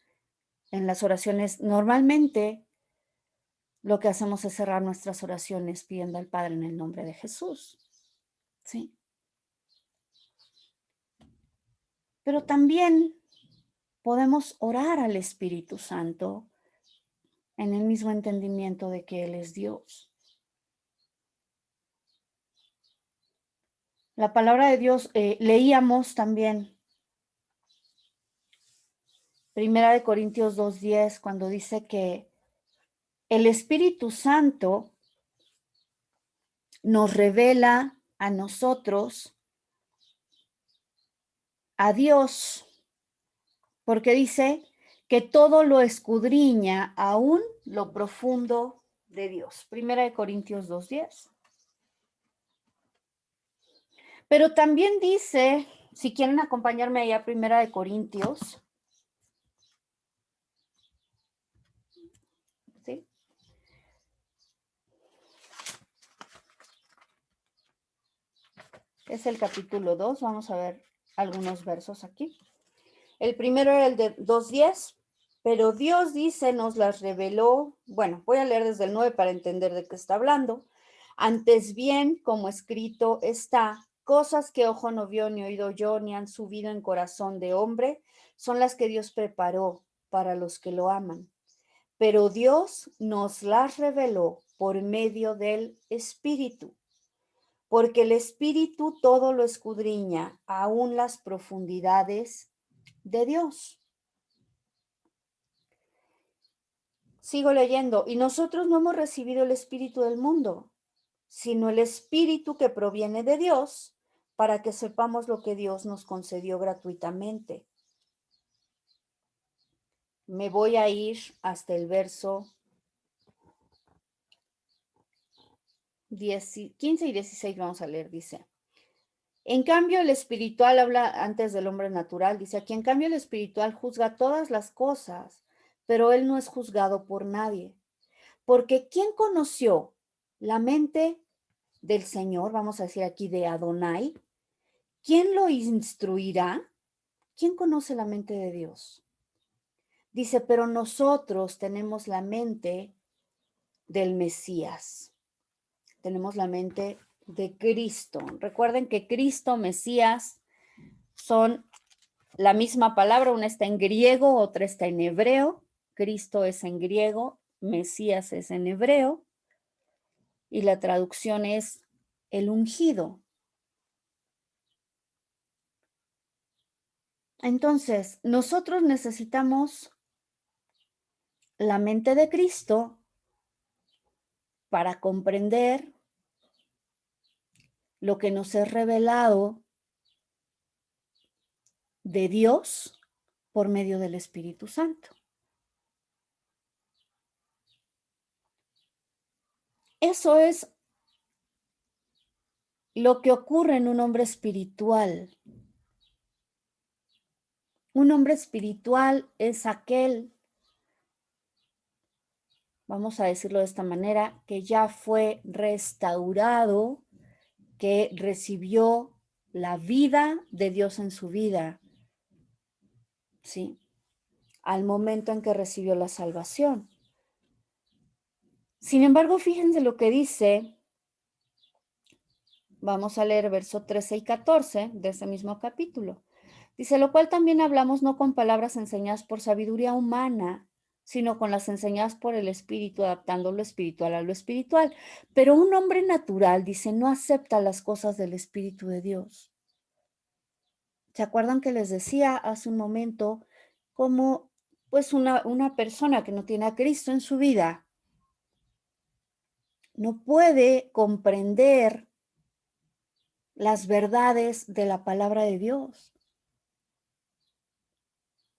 en las oraciones, normalmente lo que hacemos es cerrar nuestras oraciones pidiendo al Padre en el nombre de Jesús. ¿Sí? Pero también podemos orar al Espíritu Santo en el mismo entendimiento de que Él es Dios. La palabra de Dios, leíamos también 1 Corintios 2:10, cuando dice que el Espíritu Santo nos revela a nosotros, a Dios, porque dice que todo lo escudriña aún lo profundo de Dios. 1 Corintios 2:10. Pero también dice, si quieren acompañarme allá a 1 Corintios, ¿sí? Es el capítulo 2, vamos a ver algunos versos aquí. El primero era el de 2:10, pero Dios dice, nos las reveló, bueno, voy a leer desde el 9 para entender de qué está hablando. Antes bien, como escrito está, cosas que ojo no vio, ni oído yo, ni han subido en corazón de hombre, son las que Dios preparó para los que lo aman. Pero Dios nos las reveló por medio del Espíritu, porque el Espíritu todo lo escudriña, aún las profundidades de Dios. Sigo leyendo, y nosotros no hemos recibido el Espíritu del mundo, sino el Espíritu que proviene de Dios, para que sepamos lo que Dios nos concedió gratuitamente. Me voy a ir hasta el verso 15 y 16, vamos a leer, dice. En cambio, el espiritual habla antes del hombre natural, dice aquí, en cambio el espiritual juzga todas las cosas, pero él no es juzgado por nadie. Porque ¿quién conoció la mente del Señor? Vamos a decir aquí de Adonai. ¿Quién lo instruirá? ¿Quién conoce la mente de Dios? Dice, pero nosotros tenemos la mente del Mesías. Tenemos la mente de Cristo. Recuerden que Cristo, Mesías, son la misma palabra. Una está en griego, otra está en hebreo. Cristo es en griego, Mesías es en hebreo. Y la traducción es el ungido. Entonces, nosotros necesitamos la mente de Cristo para comprender lo que nos es revelado de Dios por medio del Espíritu Santo. Eso es lo que ocurre en un hombre espiritual. Un hombre espiritual es aquel, vamos a decirlo de esta manera, que ya fue restaurado, que recibió la vida de Dios en su vida, ¿sí? Al momento en que recibió la salvación. Sin embargo, fíjense lo que dice, vamos a leer verso 13 y 14 de ese mismo capítulo. Dice, lo cual también hablamos no con palabras enseñadas por sabiduría humana, sino con las enseñadas por el Espíritu, adaptando lo espiritual a lo espiritual. Pero un hombre natural, dice, no acepta las cosas del Espíritu de Dios. ¿Se acuerdan que les decía hace un momento cómo pues una persona que no tiene a Cristo en su vida no puede comprender las verdades de la palabra de Dios.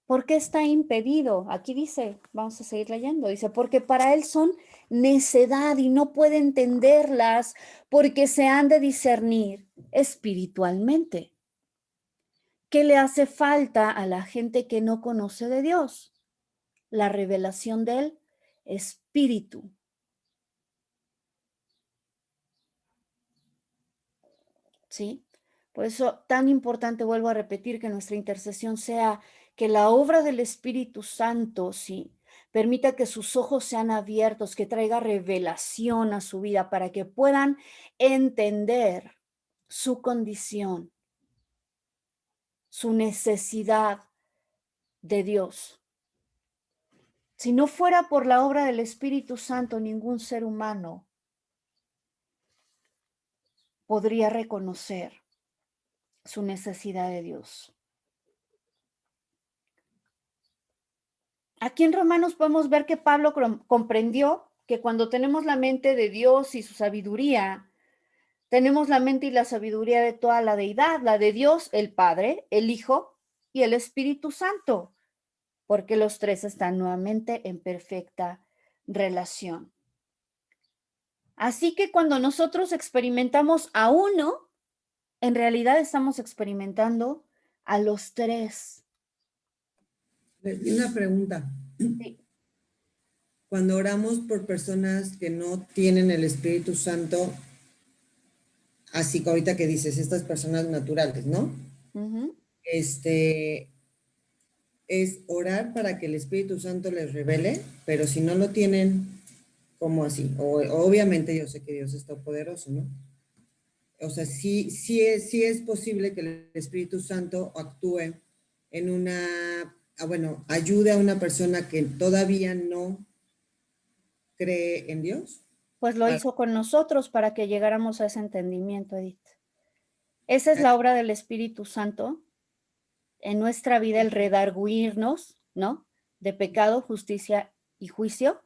¿Por qué está impedido? Aquí dice, vamos a seguir leyendo, dice, porque para él son necedad y no puede entenderlas porque se han de discernir espiritualmente. ¿Qué le hace falta a la gente que no conoce de Dios? La revelación del Espíritu. ¿Sí? Por eso tan importante, vuelvo a repetir, que nuestra intercesión sea que la obra del Espíritu Santo, sí, permita que sus ojos sean abiertos, que traiga revelación a su vida para que puedan entender su condición, su necesidad de Dios. Si no fuera por la obra del Espíritu Santo, ningún ser humano podría reconocer su necesidad de Dios. Aquí en Romanos podemos ver que Pablo comprendió que cuando tenemos la mente de Dios y su sabiduría, tenemos la mente y la sabiduría de toda la deidad, la de Dios, el Padre, el Hijo y el Espíritu Santo, porque los tres están nuevamente en perfecta relación. Así que cuando nosotros experimentamos a uno, en realidad estamos experimentando a los tres. Y una pregunta. Sí. Cuando oramos por personas que no tienen el Espíritu Santo, así que ahorita que dices, estas personas naturales, ¿no? Uh-huh. Es orar para que el Espíritu Santo les revele, pero si no lo tienen, ¿cómo así? Obviamente yo sé que Dios está poderoso, ¿no? O sea, sí es posible que el Espíritu Santo actúe en ayude a una persona que todavía no cree en Dios. Pues lo hizo con nosotros para que llegáramos a ese entendimiento, Edith. Esa es la obra del Espíritu Santo en nuestra vida, el redarguirnos, ¿no? De pecado, justicia y juicio,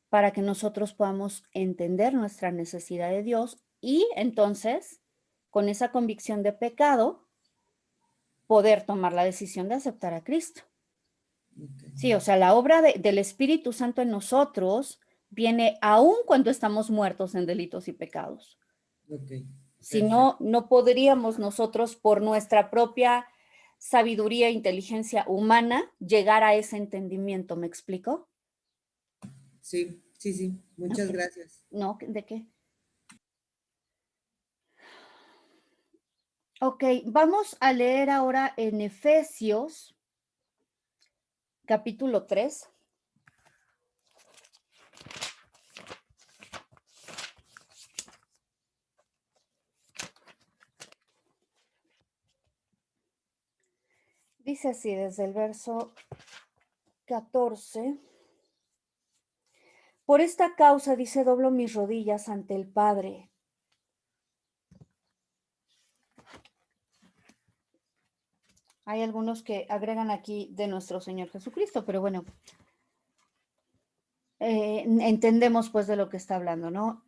para que nosotros podamos entender nuestra necesidad de Dios y entonces, con esa convicción de pecado, poder tomar la decisión de aceptar a Cristo. Sí, o sea, la obra del Espíritu Santo en nosotros viene aún cuando estamos muertos en delitos y pecados. Okay. Si no, no podríamos nosotros por nuestra propia sabiduría e inteligencia humana llegar a ese entendimiento. ¿Me explico? Sí. Muchas gracias. No, ¿de qué? Ok, vamos a leer ahora en Efesios, capítulo 3. Dice así desde el verso 14. Por esta causa, dice, doblo mis rodillas ante el Padre. Hay algunos que agregan aquí de nuestro Señor Jesucristo, pero bueno, entendemos pues de lo que está hablando, ¿no?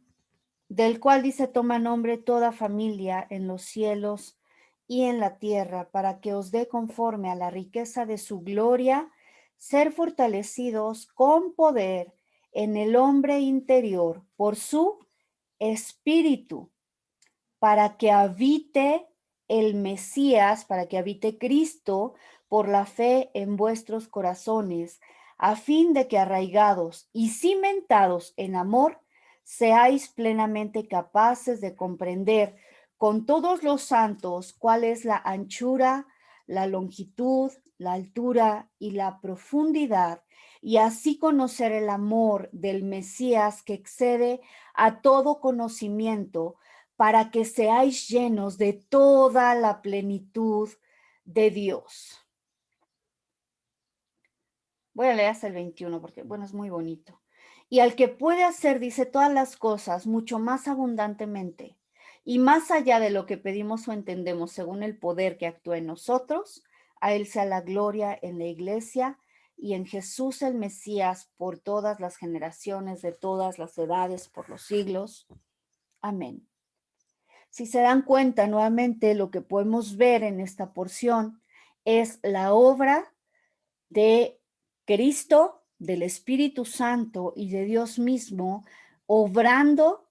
Del cual dice, toma nombre toda familia en los cielos y en la tierra, para que os dé conforme a la riqueza de su gloria, ser fortalecidos con poder en el hombre interior por su espíritu, para que habite el Mesías, para que habite Cristo por la fe en vuestros corazones, a fin de que arraigados y cimentados en amor, seáis plenamente capaces de comprender con todos los santos cuál es la anchura, la longitud, la altura y la profundidad, y así conocer el amor del Mesías que excede a todo conocimiento, para que seáis llenos de toda la plenitud de Dios. Voy a leer hasta el 21 porque, bueno, es muy bonito. Y al que puede hacer, dice, todas las cosas mucho más abundantemente y más allá de lo que pedimos o entendemos según el poder que actúa en nosotros, a él sea la gloria en la iglesia y en Jesús el Mesías por todas las generaciones, de todas las edades, por los siglos. Amén. Si se dan cuenta, nuevamente lo que podemos ver en esta porción es la obra de Cristo, del Espíritu Santo y de Dios mismo obrando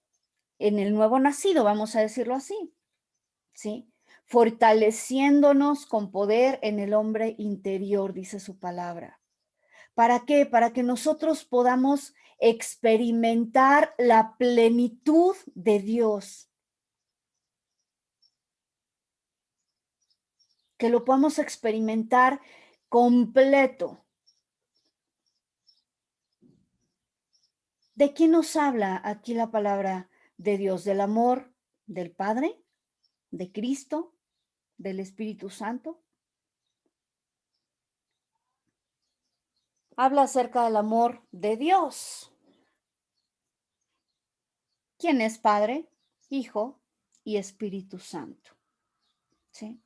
en el nuevo nacido, vamos a decirlo así, ¿sí? Fortaleciéndonos con poder en el hombre interior, dice su palabra. ¿Para qué? Para que nosotros podamos experimentar la plenitud de Dios. Que lo podamos experimentar completo. ¿De quién nos habla aquí la palabra de Dios? ¿Del amor del Padre? ¿De Cristo? ¿Del Espíritu Santo? Habla acerca del amor de Dios. ¿Quién es Padre, Hijo y Espíritu Santo? ¿Sí?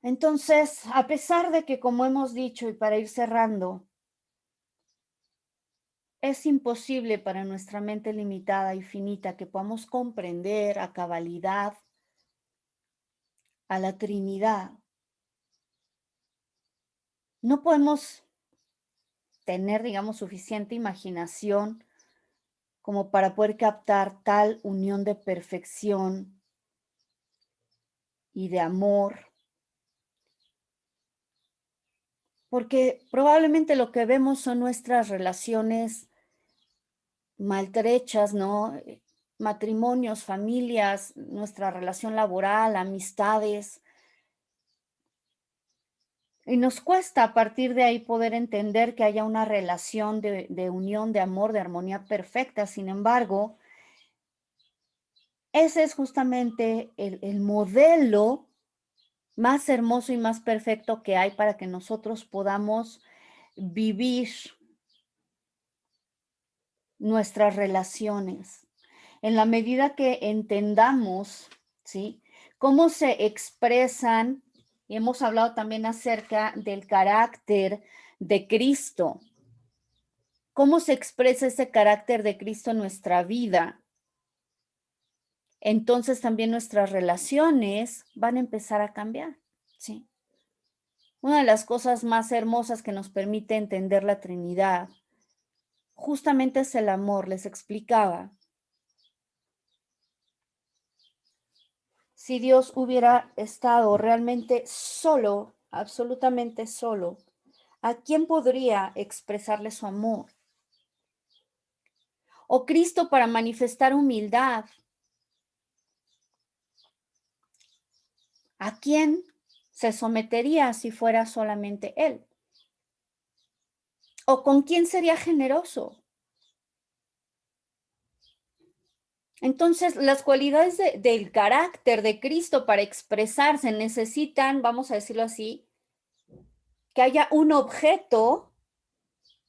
Entonces, a pesar de que, como hemos dicho, y para ir cerrando, es imposible para nuestra mente limitada y finita que podamos comprender a cabalidad a la Trinidad. No podemos tener, digamos, suficiente imaginación como para poder captar tal unión de perfección y de amor. Porque probablemente lo que vemos son nuestras relaciones maltrechas, ¿no? Matrimonios, familias, nuestra relación laboral, amistades. Y nos cuesta a partir de ahí poder entender que haya una relación de unión, de amor, de armonía perfecta. Sin embargo, ese es justamente el modelo más hermoso y más perfecto que hay para que nosotros podamos vivir nuestras relaciones. En la medida que entendamos, ¿sí?, cómo se expresan, y hemos hablado también acerca del carácter de Cristo, cómo se expresa ese carácter de Cristo en nuestra vida, entonces también nuestras relaciones van a empezar a cambiar, ¿sí? Una de las cosas más hermosas que nos permite entender la Trinidad justamente es el amor. Les explicaba. Si Dios hubiera estado realmente solo, absolutamente solo, ¿a quién podría expresarle su amor? O Cristo, para manifestar humildad, ¿a quién se sometería si fuera solamente Él? ¿O con quién sería generoso? Entonces, las cualidades del carácter de Cristo para expresarse necesitan, vamos a decirlo así, que haya un objeto,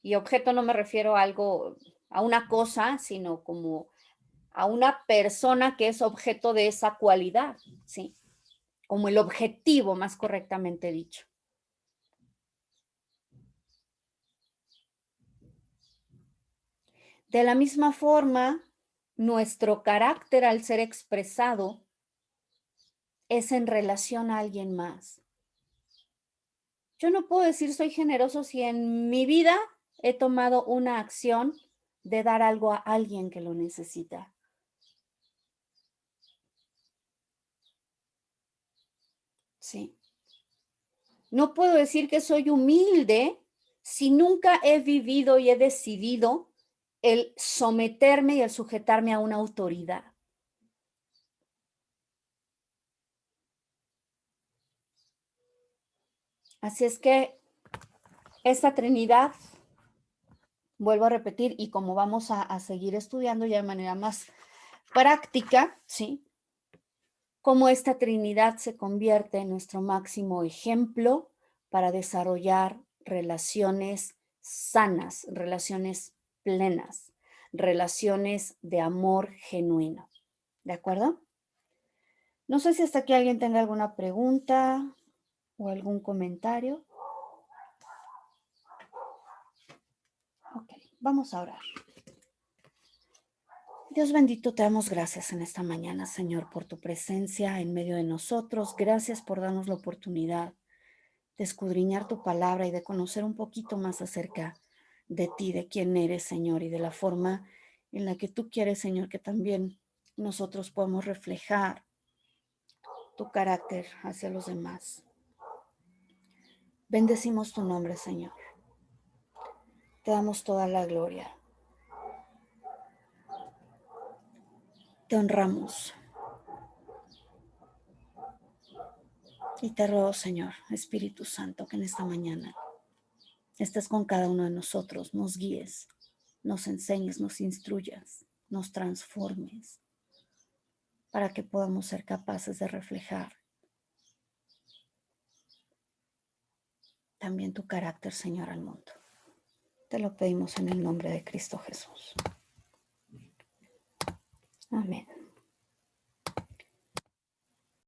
y objeto no me refiero a algo, a una cosa, sino como a una persona que es objeto de esa cualidad, ¿sí? Como el objetivo, más correctamente dicho. De la misma forma, nuestro carácter al ser expresado es en relación a alguien más. Yo no puedo decir soy generoso si en mi vida he tomado una acción de dar algo a alguien que lo necesita. Sí. No puedo decir que soy humilde si nunca he vivido y he decidido el someterme y el sujetarme a una autoridad. Así es que esta Trinidad, vuelvo a repetir, y como vamos a seguir estudiando ya de manera más práctica, ¿sí?, cómo esta Trinidad se convierte en nuestro máximo ejemplo para desarrollar relaciones sanas, relaciones plenas, relaciones de amor genuino. ¿De acuerdo? No sé si hasta aquí alguien tenga alguna pregunta o algún comentario. Vamos a orar. Dios bendito, te damos gracias en esta mañana, Señor, por tu presencia en medio de nosotros. Gracias por darnos la oportunidad de escudriñar tu palabra y de conocer un poquito más acerca de ti, de quién eres, Señor, y de la forma en la que tú quieres, Señor, que también nosotros podamos reflejar tu carácter hacia los demás. Bendecimos tu nombre, Señor. Te damos toda la gloria. Te honramos. Y te ruego, Señor, Espíritu Santo, que en esta mañana estés con cada uno de nosotros, nos guíes, nos enseñes, nos instruyas, nos transformes, para que podamos ser capaces de reflejar también tu carácter, Señor, al mundo. Te lo pedimos en el nombre de Cristo Jesús. Amén.